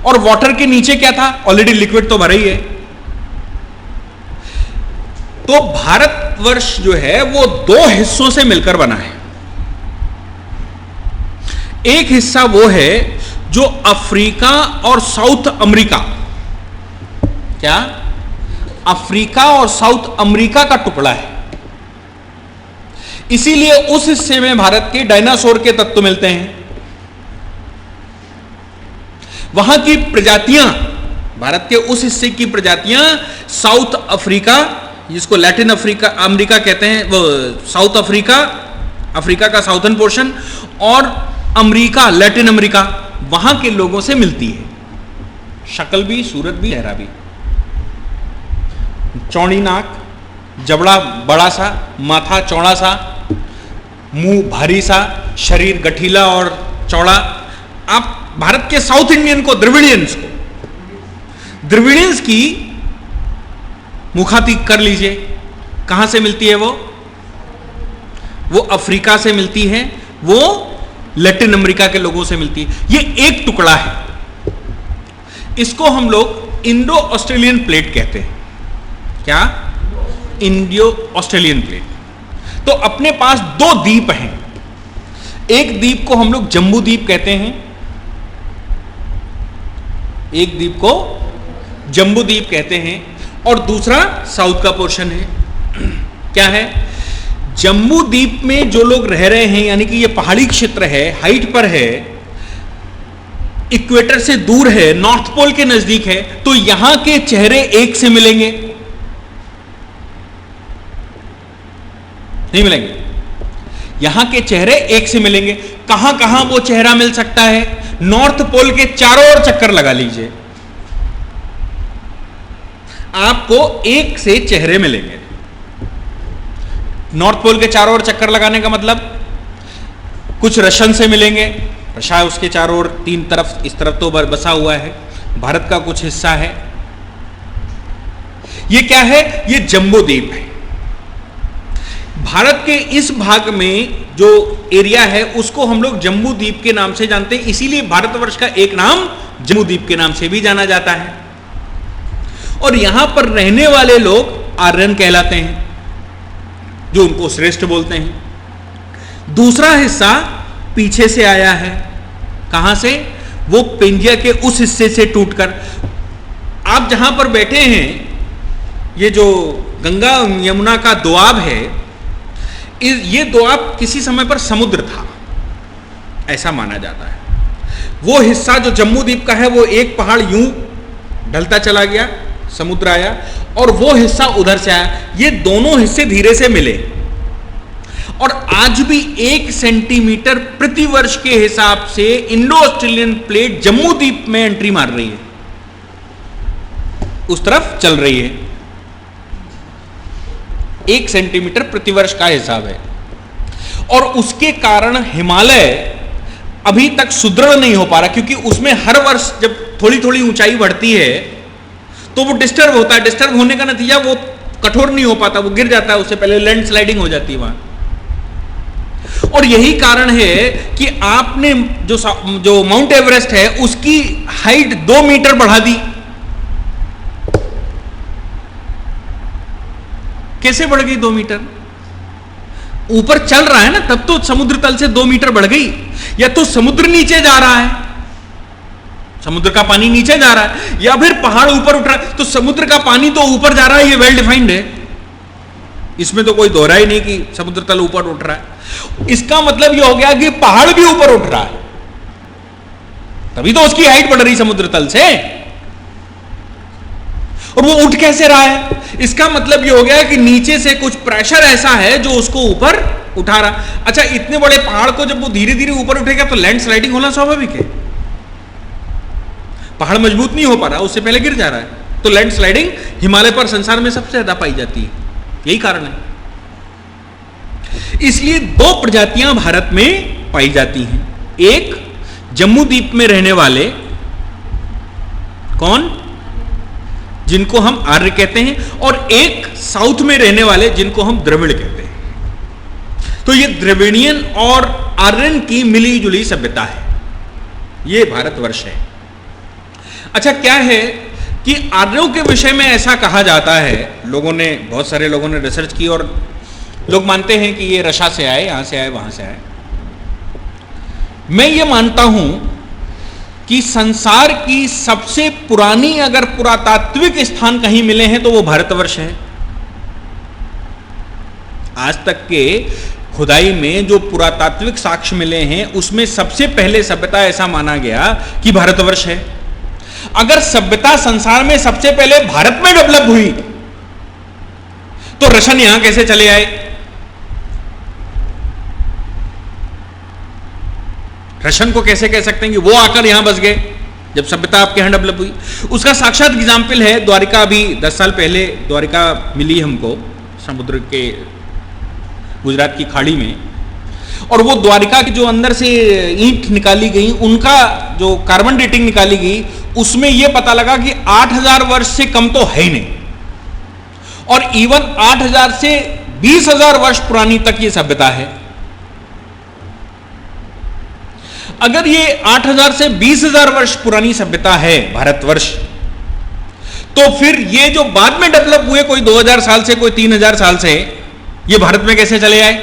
और वाटर के नीचे क्या था, ऑलरेडी लिक्विड तो भरा ही है। तो भारतवर्ष जो है वो दो हिस्सों से मिलकर बना है। एक हिस्सा वो है जो अफ्रीका और साउथ अमेरिका, क्या अफ्रीका और साउथ अमेरिका का टुकड़ा है, इसीलिए उस हिस्से में भारत के डायनासोर के तत्व मिलते हैं। वहां की प्रजातियां, भारत के उस हिस्से की प्रजातियां साउथ अफ्रीका, जिसको लैटिन अफ्रीका अमेरिका कहते हैं, वो साउथ अफ्रीका, अफ्रीका का साउथर्न पोर्शन, और अमेरिका, लैटिन अमेरिका, वहां के लोगों से मिलती है। शक्ल भी, सूरत भी, चेहरा भी। चौड़ी नाक, जबड़ा बड़ा सा, माथा चौड़ा सा, मुंह भारी सा, शरीर गठीला और चौड़ा। आप भारत के साउथ इंडियन को, द्रविडियंस की मुखातिक कर लीजिए। कहां से मिलती है वो अफ्रीका से मिलती है, वो लैटिन अमेरिका के लोगों से मिलती है। ये एक टुकड़ा है, इसको हम लोग इंडो ऑस्ट्रेलियन प्लेट कहते हैं। क्या? Indo Australian plate. तो अपने पास दो द्वीप हैं, एक द्वीप को हम लोग जम्बू द्वीप कहते हैं, एक द्वीप को जम्बू द्वीप कहते हैं, और दूसरा साउथ का पोर्शन है। क्या है? जम्बू द्वीप में जो लोग रह रहे हैं, यानी कि ये पहाड़ी क्षेत्र है, हाइट पर है, इक्वेटर से दूर है, नॉर्थ पोल के नजदीक है, तो यहां के चेहरे एक से मिलेंगे? नहीं मिलेंगे। यहां के चेहरे एक से मिलेंगे। कहां कहां वो चेहरा मिल सकता है? नॉर्थ पोल के चारों ओर चक्कर लगा लीजिए, आपको एक से चेहरे मिलेंगे। नॉर्थ पोल के चारों ओर चक्कर लगाने का मतलब, कुछ रशियन से मिलेंगे, रशिया उसके चारों ओर, तीन तरफ, इस तरफ तो बसा हुआ है, भारत का कुछ हिस्सा है। ये क्या है? ये जम्बू द्वीप है। भारत के इस भाग में जो एरिया है उसको हम लोग जम्बू द्वीप के नाम से जानते हैं, इसीलिए भारतवर्ष का एक नाम जम्बू द्वीप के नाम से भी जाना जाता है। और यहां पर रहने वाले लोग आर्यन कहलाते हैं, जो उनको श्रेष्ठ बोलते हैं। दूसरा हिस्सा पीछे से आया है। कहां से? वो पेंजिया के उस हिस्से से टूटकर। आप जहां पर बैठे हैं, ये जो गंगा यमुना का दोआब है, ये दोआब किसी समय पर समुद्र था, ऐसा माना जाता है। वो हिस्सा जो जम्बू द्वीप का है, वो एक पहाड़ यूं ढलता चला गया, समुद्र आया, और वो हिस्सा उधर से आया। ये दोनों हिस्से धीरे से मिले, और आज भी 1 सेंटीमीटर प्रति वर्ष के हिसाब से इंडो ऑस्ट्रेलियन प्लेट जम्मू द्वीप में एंट्री मार रही है, उस तरफ चल रही है। 1 सेंटीमीटर प्रति वर्ष का हिसाब है, और उसके कारण हिमालय अभी तक सुदृढ़ नहीं हो पा रहा, क्योंकि उसमें हर वर्ष जब थोड़ी थोड़ी ऊंचाई बढ़ती है तो वो डिस्टर्ब होता है। डिस्टर्ब होने का नतीजा वो कठोर नहीं हो पाता, वो गिर जाता है, उससे पहले लैंड स्लाइडिंग हो जाती है वहां। और यही कारण है कि आपने जो माउंट एवरेस्ट है उसकी हाइट 2 मीटर बढ़ा दी। कैसे बढ़ गई 2 मीटर? ऊपर चल रहा है ना, तब तो समुद्र तल से 2 मीटर बढ़ गई, या तो समुद्र नीचे जा रहा है, समुद्र का पानी नीचे जा रहा है, या फिर पहाड़ ऊपर उठ रहा है। तो समुद्र का पानी तो ऊपर जा रहा है, ये वेल डिफाइंड है, इसमें तो कोई दोहरा ही नहीं कि समुद्र तल ऊपर उठ रहा है। इसका मतलब यह हो गया कि पहाड़ भी ऊपर उठ रहा है, तभी तो उसकी हाइट बढ़ रही समुद्र तल से। और वो उठ कैसे रहा है? इसका मतलब यह हो गया कि नीचे से कुछ प्रेशर ऐसा है जो उसको ऊपर उठा रहा। अच्छा, इतने बड़े पहाड़ को जब वो धीरे धीरे ऊपर उठेगा तो लैंड स्लाइडिंग होना स्वाभाविक है। पहाड़ मजबूत नहीं हो पा रहा, उससे पहले गिर जा रहा है, तो लैंड स्लाइडिंग हिमालय पर संसार में सबसे ज्यादा पाई जाती है, यही कारण है। इसलिए 2 प्रजातियां भारत में पाई जाती हैं, एक जम्मू द्वीप में रहने वाले, कौन? जिनको हम आर्य कहते हैं, और एक साउथ में रहने वाले जिनको हम द्रविड़ कहते हैं। तो ये द्रविडियन और आर्यन की मिली जुली सभ्यता है, ये भारतवर्ष है। अच्छा, क्या है कि आर्यों के विषय में ऐसा कहा जाता है, बहुत सारे लोगों ने रिसर्च की और लोग मानते हैं कि ये रशा से आए, यहां से आए, वहां से आए। मैं ये मानता हूं कि संसार की सबसे पुरानी अगर पुरातात्विक स्थान कहीं मिले हैं तो वो भारतवर्ष है। आज तक के खुदाई में जो पुरातात्विक साक्ष्य मिले हैं उसमें सबसे पहले सभ्यता ऐसा माना गया कि भारतवर्ष है। अगर सभ्यता संसार में सबसे पहले भारत में डेवलप हुई तो रशन यहां कैसे चले आए? रशन को कैसे कह सकते हैं कि वो आकर यहां बस गए जब सभ्यता आपके यहां डेवलप हुई? उसका साक्षात एग्जाम्पल है द्वारिका। अभी 10 साल पहले द्वारिका मिली हमको समुद्र के गुजरात की खाड़ी में, और वो द्वारिका की जो अंदर से ईंट निकाली गई, उनका जो कार्बन डेटिंग निकाली गई, उसमें यह पता लगा कि 8000 वर्ष से कम तो है ही नहीं, और इवन 8000 से 20000 वर्ष पुरानी तक ये सभ्यता है। अगर ये 8000 से 20000 वर्ष पुरानी सभ्यता है भारतवर्ष, तो फिर ये जो बाद में डेवलप हुए कोई 2000 साल से, कोई 3000 साल से, ये भारत में कैसे चले आए?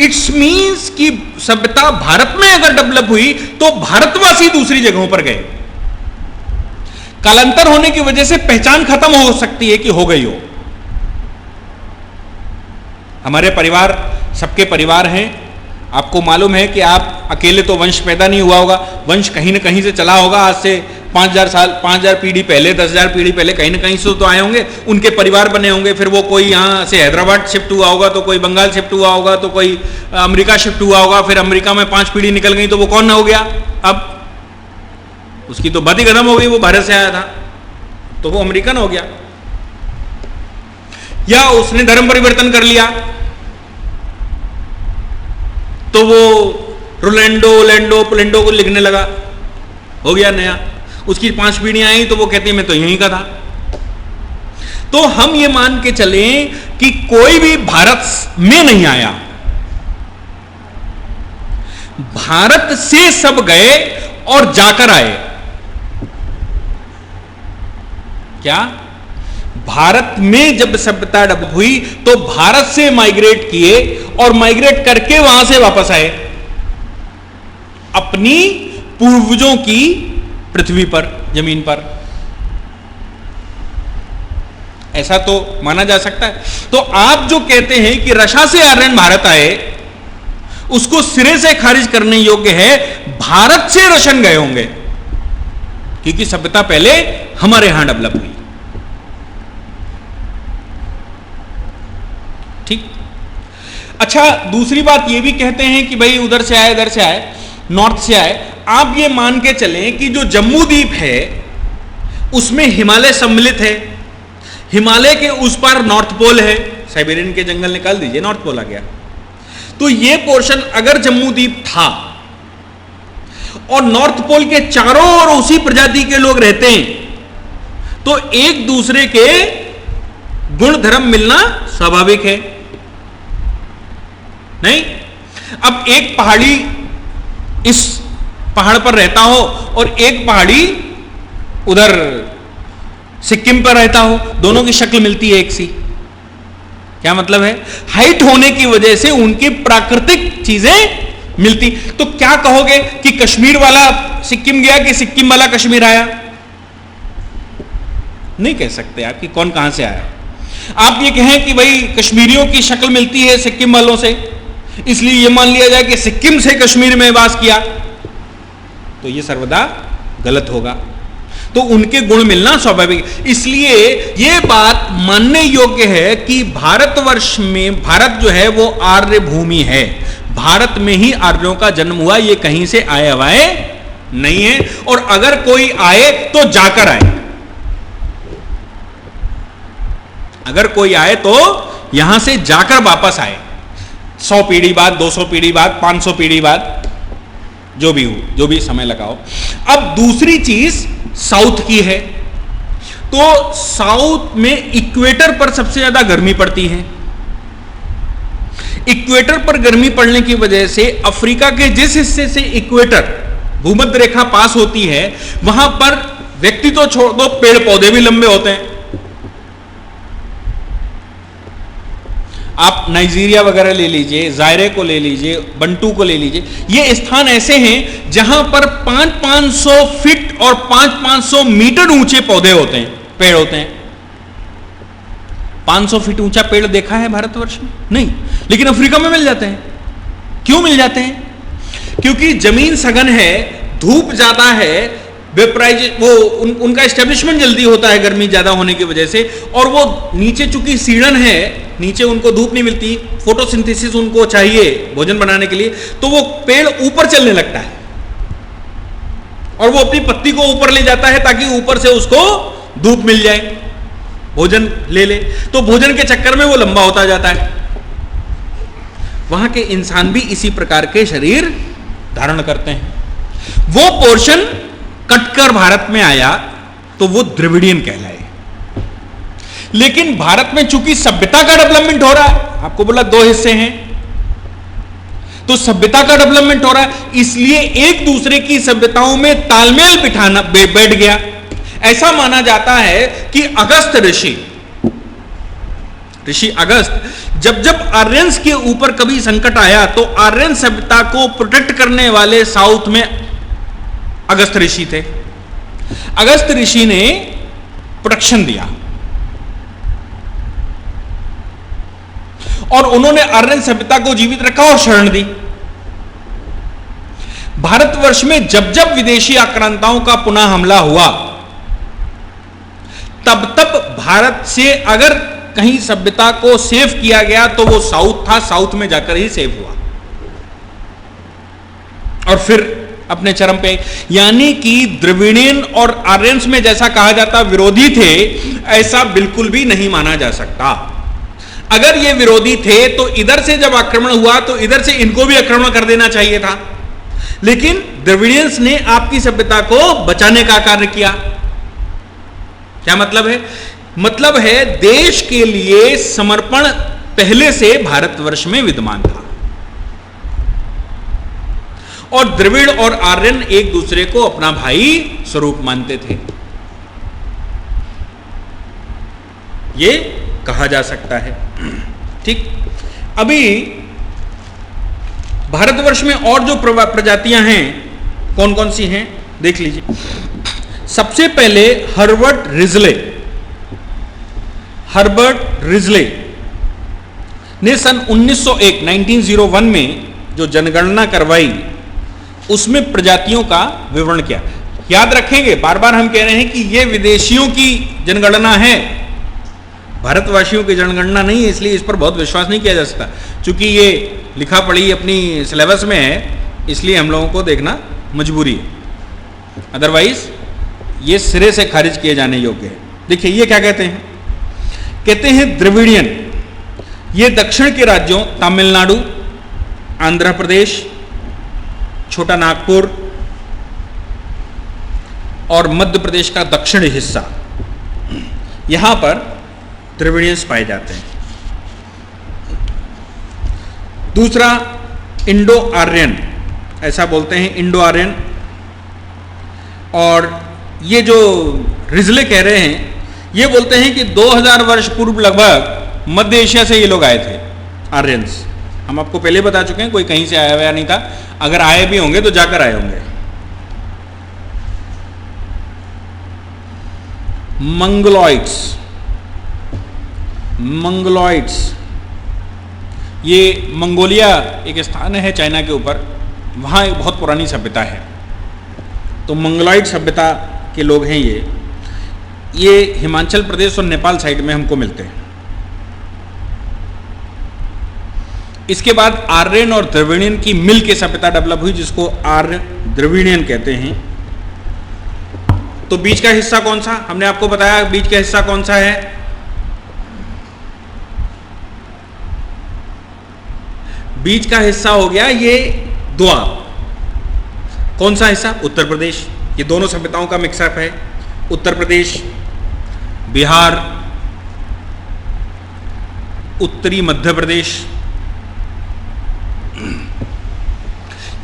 इट्स मीन्स कि सभ्यता भारत में अगर डेवलप हुई तो भारतवासी दूसरी जगहों पर गए। कालांतर होने की वजह से पहचान खत्म हो सकती है कि हो गई हो। हमारे परिवार सबके परिवार हैं, आपको मालूम है कि आप अकेले तो वंश पैदा नहीं हुआ होगा, वंश कहीं ना कहीं से चला होगा। आज से 5000 पीढ़ी पहले, 10,000 पीढ़ी पहले कहीं ना कहीं से तो आए होंगे, उनके परिवार बने होंगे। फिर वो कोई यहाँ से हैदराबाद शिफ्ट हुआ होगा, तो कोई बंगाल शिफ्ट हुआ होगा, तो कोई अमेरिका शिफ्ट हुआ होगा। फिर अमेरिका में 5 पीढ़ी निकल गई तो वो कौन हो गया? अब उसकी तो बात ही खत्म हो गई, वो भारत से आया था तो वो अमेरिकन हो गया, या उसने धर्म परिवर्तन कर लिया तो वो रोलैंडो को लिखने लगा, हो गया नया। उसकी 5 पीढ़ियां आई तो वो कहती है मैं तो यहीं का था। तो हम ये मान के चलें कि कोई भी भारत में नहीं आया, भारत से सब गए और जाकर आए। क्या? भारत में जब सभ्यता डेवलप हुई तो भारत से माइग्रेट किए और माइग्रेट करके वहां से वापस आए अपनी पूर्वजों की पृथ्वी पर, जमीन पर। ऐसा तो माना जा सकता है। तो आप जो कहते हैं कि रशा से आर्यन भारत आए, उसको सिरे से खारिज करने योग्य है। भारत से रशन गए होंगे क्योंकि सभ्यता पहले हमारे यहां डेवलप हुई। ठीक। अच्छा, दूसरी बात ये भी कहते हैं कि भाई उधर से आए, इधर से आए, नॉर्थ से आए। आप ये मान के चलें कि जो जम्मू द्वीप है उसमें हिमालय सम्मिलित है, हिमालय के उस पार नॉर्थ पोल है, साइबेरियन के जंगल निकाल दीजिए, नॉर्थ पोल आ गया। तो ये पोर्शन अगर जम्मू द्वीप था और नॉर्थ पोल के चारों ओर उसी प्रजाति के लोग रहते हैं, तो एक दूसरे के गुण धर्म मिलना स्वाभाविक है, नहीं? अब एक पहाड़ी इस पहाड़ पर रहता हो और एक पहाड़ी उधर सिक्किम पर रहता हो, दोनों की शक्ल मिलती है एक सी। क्या मतलब है? हाइट होने की वजह से उनकी प्राकृतिक चीजें मिलती। तो क्या कहोगे कि कश्मीर वाला सिक्किम गया कि सिक्किम वाला कश्मीर आया? नहीं कह सकते आप कि कौन कहां से आया। आप ये कहें कि भाई कश्मीरियों की शक्ल मिलती है सिक्किम वालों से, इसलिए यह मान लिया जाए कि सिक्किम से कश्मीर में वास किया, तो यह सर्वदा गलत होगा। तो उनके गुण मिलना स्वाभाविक। इसलिए यह बात मानने योग्य है कि भारतवर्ष में, भारत जो है वो आर्य भूमि है, भारत में ही आर्यों का जन्म हुआ, ये कहीं से आए हुए नहीं है। और अगर कोई आए तो जाकर आए, अगर कोई आए तो यहां से जाकर वापस आए, 100 पीढ़ी बाद, 200 पीढ़ी बाद, 500 पीढ़ी बाद, जो भी हो, जो भी समय लगाओ। अब दूसरी चीज साउथ की है। तो साउथ में इक्वेटर पर सबसे ज्यादा गर्मी पड़ती है, इक्वेटर पर गर्मी पड़ने की वजह से अफ्रीका के जिस हिस्से से इक्वेटर भूमध्य रेखा पास होती है वहां पर व्यक्ति तो छोड़ दो, पेड़ पौधे भी लंबे होते हैं। आप नाइजीरिया वगैरह ले लीजिए, जायरे को ले लीजिए, बंटू को ले लीजिए, ये स्थान ऐसे हैं जहां पर 500-500 फीट और 500-500 मीटर ऊंचे पौधे होते हैं, पेड़ होते हैं। 500 फीट ऊंचा पेड़ देखा है भारतवर्ष में? नहीं, लेकिन अफ्रीका में मिल जाते हैं। क्यों मिल जाते हैं? क्योंकि जमीन सघन है, धूप ज्यादा है, वेपराइज वो उनका एस्टेब्लिशमेंट जल्दी होता है गर्मी ज्यादा होने की वजह से, और वो नीचे चूंकि सीढ़न है, नीचे उनको धूप नहीं मिलती, फोटोसिंथेसिस उनको चाहिए भोजन बनाने के लिए, तो वो पेड़ ऊपर चलने लगता है और वो अपनी पत्ती को ऊपर ले जाता है ताकि ऊपर से उसको धूप मिल जाए, भोजन ले ले। तो भोजन के चक्कर में वो लंबा होता जाता है। वहां के इंसान भी इसी प्रकार के शरीर धारण करते हैं। वो पोर्शन कटकर भारत में आया तो वो द्रविडियन कहलाए। लेकिन भारत में चूंकि सभ्यता का डेवलपमेंट हो रहा है, आपको बोला 2 हिस्से हैं, तो सभ्यता का डेवलपमेंट हो रहा है, इसलिए एक दूसरे की सभ्यताओं में तालमेल बिठाना बैठ गया। ऐसा माना जाता है कि अगस्त ऋषि अगस्त जब जब आर्यंस के ऊपर कभी संकट आया तो आर्यन सभ्यता को प्रोटेक्ट करने वाले साउथ में अगस्त ऋषि थे। अगस्त ऋषि ने प्रोटेक्शन दिया और उन्होंने आर्यन सभ्यता को जीवित रखा और शरण दी। भारतवर्ष में जब जब विदेशी आक्रांताओं का पुनः हमला हुआ तब तब भारत से अगर कहीं सभ्यता को सेव किया गया तो वो साउथ था, साउथ में जाकर ही सेव हुआ और फिर अपने चरम पे। यानी कि द्रविडियन और आर्यंस में जैसा कहा जाता विरोधी थे, ऐसा बिल्कुल भी नहीं माना जा सकता। अगर ये विरोधी थे तो इधर से जब आक्रमण हुआ तो इधर से इनको भी आक्रमण कर देना चाहिए था, लेकिन द्रविडियंस ने आपकी सभ्यता को बचाने का कार्य किया। क्या मतलब है? मतलब है देश के लिए समर्पण पहले से भारतवर्ष में विद्यमान था और द्रविड़ और आर्यन एक दूसरे को अपना भाई स्वरूप मानते थे, ये कहा जा सकता है। ठीक, अभी भारतवर्ष में और जो प्रजातियां हैं कौन कौन सी हैं देख लीजिए। सबसे पहले हर्बर्ट रिजले ने सन 1901 में जो जनगणना करवाई उसमें प्रजातियों का विवरण किया। याद रखेंगे, बार बार हम कह रहे हैं कि यह विदेशियों की जनगणना है, भारतवासियों की जनगणना नहीं है, इसलिए इस पर बहुत विश्वास नहीं किया जा सकता। चूंकि ये लिखा पढ़ी अपनी सिलेबस में है इसलिए हम लोगों को देखना मजबूरी है, अदरवाइज ये सिरे से खारिज किए जाने योग्य है। देखिए ये क्या कहते हैं, कहते हैं द्रविडियन ये दक्षिण के राज्यों तमिलनाडु, आंध्र प्रदेश, छोटा नागपुर और मध्य प्रदेश का दक्षिणी हिस्सा, यहां पर द्रविडियंस पाए जाते हैं। दूसरा इंडो आर्यन, ऐसा बोलते हैं इंडो आर्यन, और ये जो रिजले कह रहे हैं ये बोलते हैं कि 2000 वर्ष पूर्व लगभग मध्य एशिया से ये लोग आए थे आर्यंस। हम आपको पहले बता चुके हैं, कोई कहीं से आया हुआ नहीं था, अगर आए भी होंगे तो जाकर आए होंगे। मंगोलॉइड्स, ये मंगोलिया एक स्थान है चाइना के ऊपर, वहाँ एक बहुत पुरानी सभ्यता है, तो मंगोलॉइड सभ्यता के लोग हैं ये हिमाचल प्रदेश और नेपाल साइड में हमको मिलते हैं। इसके बाद आर्यन और द्रविडियन की मिल के सभ्यता डेवलप हुई जिसको आर्य द्रविडियन कहते हैं। तो बीच का हिस्सा कौन सा, हमने आपको बताया बीच का हिस्सा कौन सा है, बीच का हिस्सा हो गया ये द्वाब। कौन सा हिस्सा? उत्तर प्रदेश। ये दोनों सभ्यताओं का मिक्सअप है, उत्तर प्रदेश, बिहार, उत्तरी मध्य प्रदेश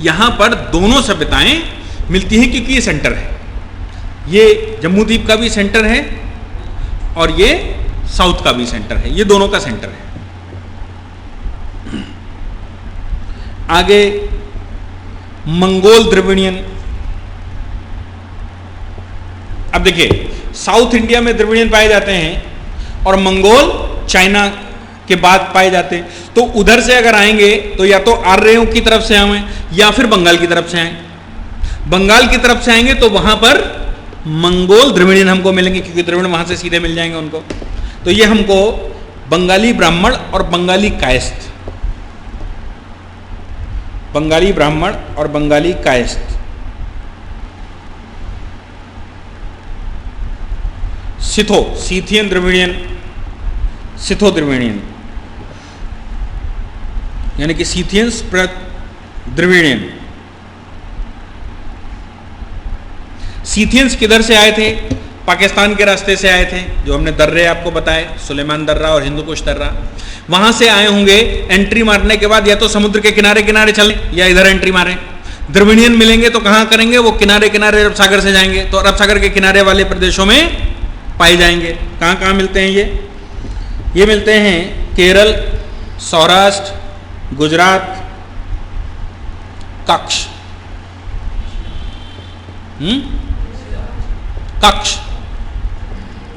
यहां पर दोनों सभ्यताएं मिलती हैं क्योंकि ये सेंटर है, ये जम्मू द्वीप का भी सेंटर है और ये साउथ का भी सेंटर है, ये दोनों का सेंटर है। आगे मंगोल द्रविडियन। अब देखिए साउथ इंडिया में द्रविडियन पाए जाते हैं और मंगोल चाइना के बाद पाए जाते हैं। तो उधर से अगर आएंगे तो या तो आर्यों की तरफ से आए या फिर बंगाल की तरफ से आए। बंगाल की तरफ से आएंगे तो वहां पर मंगोल द्रविडियन हमको मिलेंगे क्योंकि द्रविड़ वहां से सीधे मिल जाएंगे उनको। तो ये हमको बंगाली ब्राह्मण और बंगाली कायस्थ, बंगाली ब्राह्मण और Bengali Kayastha, Scytho Scythian Dravidian, Scytho Dravidian यानी कि सीथियंस द्रविडियन। सीथियंस किधर से आए थे? पाकिस्तान के रास्ते से आए थे, जो हमने दर्रे आपको बताए, सुलेमान दर्रा और हिंदुकुश दर्रा। वहां से आए होंगे, एंट्री मारने के बाद या तो समुद्र के किनारे किनारे चले या इधर एंट्री मारे। द्रविडियन मिलेंगे तो कहां करेंगे? वो किनारे किनारे अरब सागर से जाएंगे, तो अरब सागर के किनारे वाले प्रदेशों में पाए जाएंगे। कहां कहां मिलते हैं ये मिलते हैं केरल, सौराष्ट्र, गुजरात, कच्छ,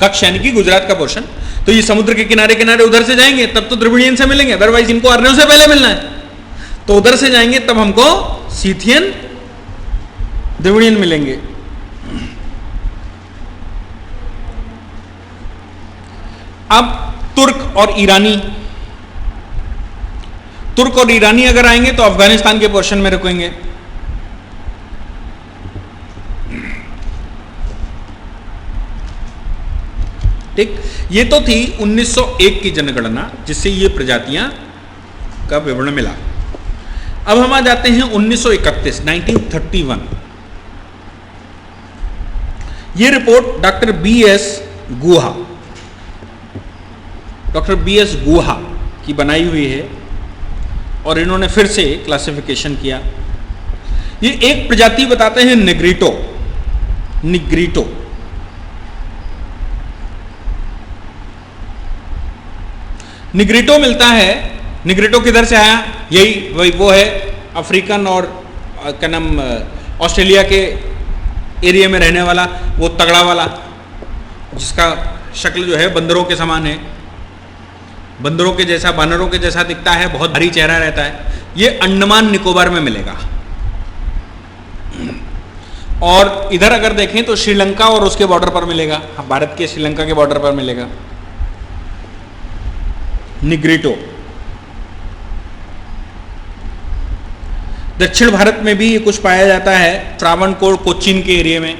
कच्छ यानी कि गुजरात का पोर्शन। तो ये समुद्र के किनारे किनारे उधर से जाएंगे तब तो द्रविडियन से मिलेंगे, अदरवाइज इनको आर्यों से पहले मिलना है। तो उधर से जाएंगे तब हमको सीथियन द्रविडियन मिलेंगे। अब तुर्क और ईरानी, तुर्क और ईरानी अगर आएंगे तो अफगानिस्तान के पोर्शन में रुकेंगे। ठीक, ये तो थी 1901 की जनगणना जिससे ये प्रजातियां का विवरण मिला। अब हम आ जाते हैं 1931, 1931। ये रिपोर्ट डॉक्टर बी एस गुहा की बनाई हुई है और इन्होंने फिर से क्लासिफिकेशन किया। ये एक प्रजाति बताते हैं निग्रिटो, निग्रिटो। निग्रिटो मिलता है, निग्रिटो किधर से आया? यही वही वो है अफ्रीकन और क्या नाम ऑस्ट्रेलिया के एरिया में रहने वाला, वो तगड़ा वाला जिसका शक्ल जो है बंदरों के समान है, बंदरों के जैसा, बानरों के जैसा दिखता है, बहुत भारी चेहरा रहता है। ये अंडमान निकोबार में मिलेगा। और इधर अगर देखें तो श्रीलंका और उसके बॉर्डर पर मिलेगा, भारत के श्रीलंका के बॉर्डर पर मिलेगा निग्रिटो। दक्षिण भारत में भी ये कुछ पाया जाता है, ट्रावनकोर कोचीन के एरिया में,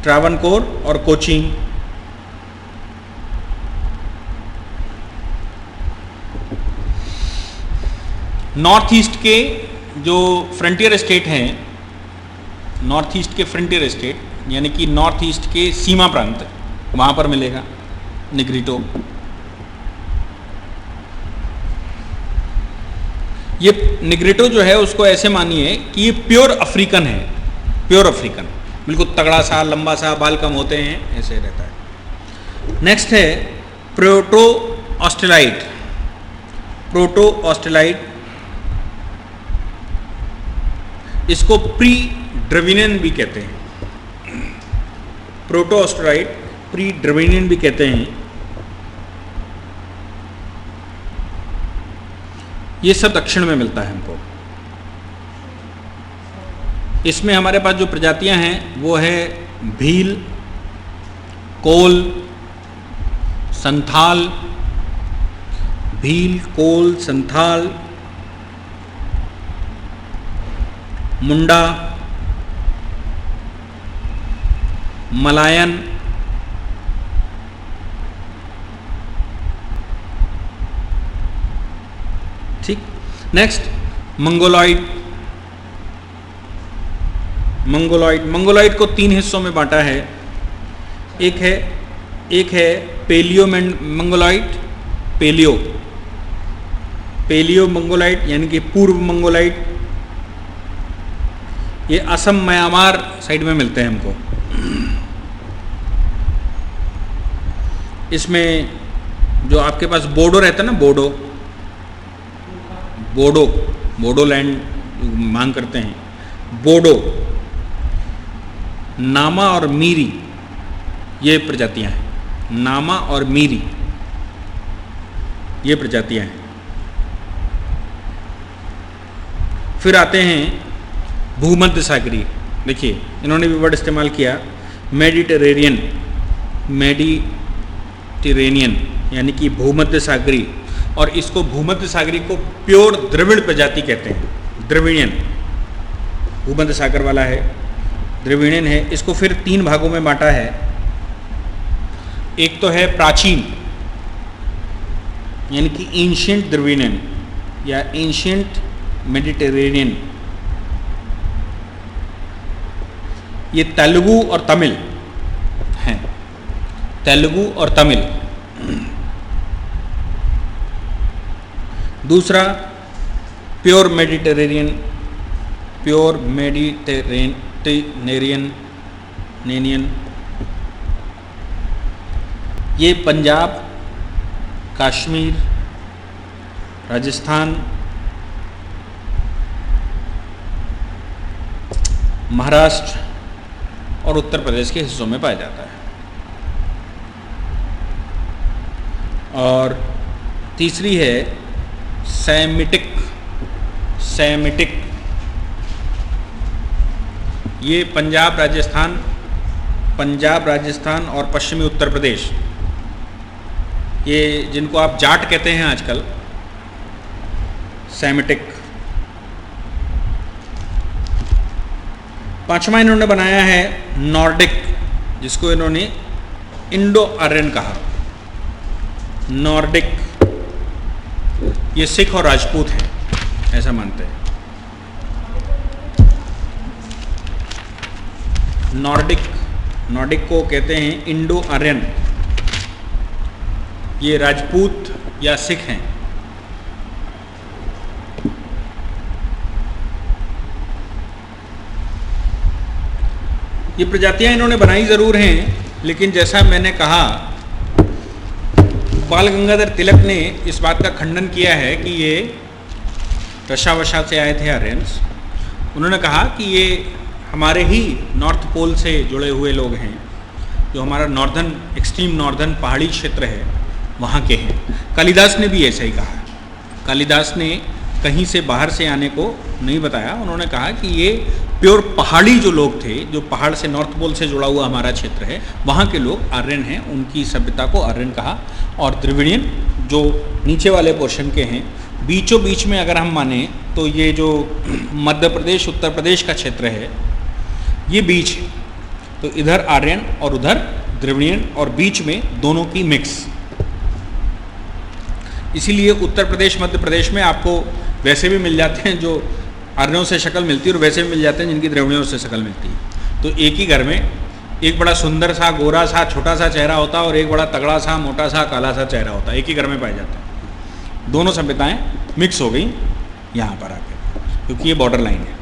ट्रावनकोर और कोचीन। नॉर्थ ईस्ट के जो फ्रंटियर स्टेट हैं, नॉर्थ ईस्ट के फ्रंटियर स्टेट यानी कि नॉर्थ ईस्ट के सीमा प्रांत, वहां पर मिलेगा निग्रिटो। ये निग्रिटो जो है उसको ऐसे मानिए कि ये प्योर अफ्रीकन है, प्योर अफ्रीकन, बिल्कुल तगड़ा सा, लंबा सा, बाल कम होते हैं, ऐसे रहता है। नेक्स्ट है प्रोटो ऑस्ट्रेलाइट, प्रोटो ऑस्ट्रेलाइट। इसको प्री ड्रविनियन भी कहते हैं, प्रोटो ऑस्ट्रेलाइट प्री ड्रविनियन भी कहते हैं। ये सब दक्षिण में मिलता है हमको। इसमें हमारे पास जो प्रजातियां हैं वो है भील, कोल, संथाल, भील, कोल, संथाल, मुंडा, मलायन, ठीक। नेक्स्ट मंगोलॉइड, मंगोलॉइड, मंगोलॉइड को 3 हिस्सों में बांटा है। एक है पेलियो मंगोलॉइड, पेलियो मंगोलॉइड यानी कि पूर्व मंगोलॉइड, ये असम म्यांमार साइड में मिलते हैं हमको। इसमें जो आपके पास बोडो रहता है ना, बोडो लैंड मांग करते हैं, बोडो, नामा और मीरी, ये प्रजातियां हैं। नामा और मीरी ये प्रजातियां हैं। फिर आते हैं भूमध्य सागरीय। देखिए इन्होंने भी वर्ड इस्तेमाल किया, मेडिटेरेनियन यानी कि भूमध्य सागरीय, और इसको भूमध्य सागरीय को प्योर द्रविड़ प्रजाति कहते हैं। द्रविड़ियन भूमध्य सागर वाला है, द्रविड़ियन है। इसको फिर 3 भागों में बांटा है। एक तो है प्राचीन यानी कि एंशिएंट द्रविड़ियन या एंशिएंट मेडिटेरेनियन, ये तेलुगु और तमिल हैं, तेलुगु और तमिल। दूसरा प्योर मेडिटेरेनियन, ये पंजाब, कश्मीर, राजस्थान, महाराष्ट्र और उत्तर प्रदेश के हिस्सों में पाया जाता है। और तीसरी है सेमिटिक। ये पंजाब, राजस्थान और पश्चिमी उत्तर प्रदेश, ये जिनको आप जाट कहते हैं आजकल, सेमिटिक। 5वां इन्होंने बनाया है नॉर्डिक, जिसको इन्होंने इंडो आर्यन कहा। नॉर्डिक ये सिख और राजपूत हैं, ऐसा मानते हैं। नॉर्डिक को कहते हैं इंडो आर्यन, ये राजपूत या सिख हैं। ये प्रजातियां इन्होंने बनाई जरूर हैं, लेकिन जैसा मैंने कहा, बाल गंगाधर तिलक ने इस बात का खंडन किया है कि ये रशा वशा से आए थे आर्यंस। उन्होंने कहा कि ये हमारे ही नॉर्थ पोल से जुड़े हुए लोग हैं, जो हमारा एक्सट्रीम नॉर्दर्न पहाड़ी क्षेत्र है वहाँ के हैं। कालिदास ने भी ऐसा ही कहा। कालिदास ने कहीं से बाहर से आने को नहीं बताया, उन्होंने कहा कि ये प्योर पहाड़ी जो लोग थे, जो पहाड़ से नॉर्थ पोल से जुड़ा हुआ हमारा क्षेत्र है, वहाँ के लोग आर्यन हैं, उनकी सभ्यता को आर्यन कहा। और द्रविड़ियन जो नीचे वाले पोर्शन के हैं, बीचों बीच में अगर हम माने तो ये जो मध्य प्रदेश उत्तर प्रदेश का क्षेत्र है, ये बीच है, तो इधर आर्यन और उधर द्रविड़ियन, और बीच में दोनों की मिक्स। इसीलिए उत्तर प्रदेश मध्य प्रदेश में आपको वैसे भी मिल जाते हैं जो आर्यों से शक्ल मिलती है, और वैसे भी मिल जाते हैं जिनकी द्रविड़ियों से शक्ल मिलती है। तो एक ही घर में एक बड़ा सुंदर सा गोरा सा छोटा सा चेहरा होता है, और एक बड़ा तगड़ा सा मोटा सा काला सा चेहरा होता है, एक ही घर में पाए जाते हैं। दोनों सभ्यताएं मिक्स हो गई यहाँ पर आकर, क्योंकि ये बॉर्डर लाइन है।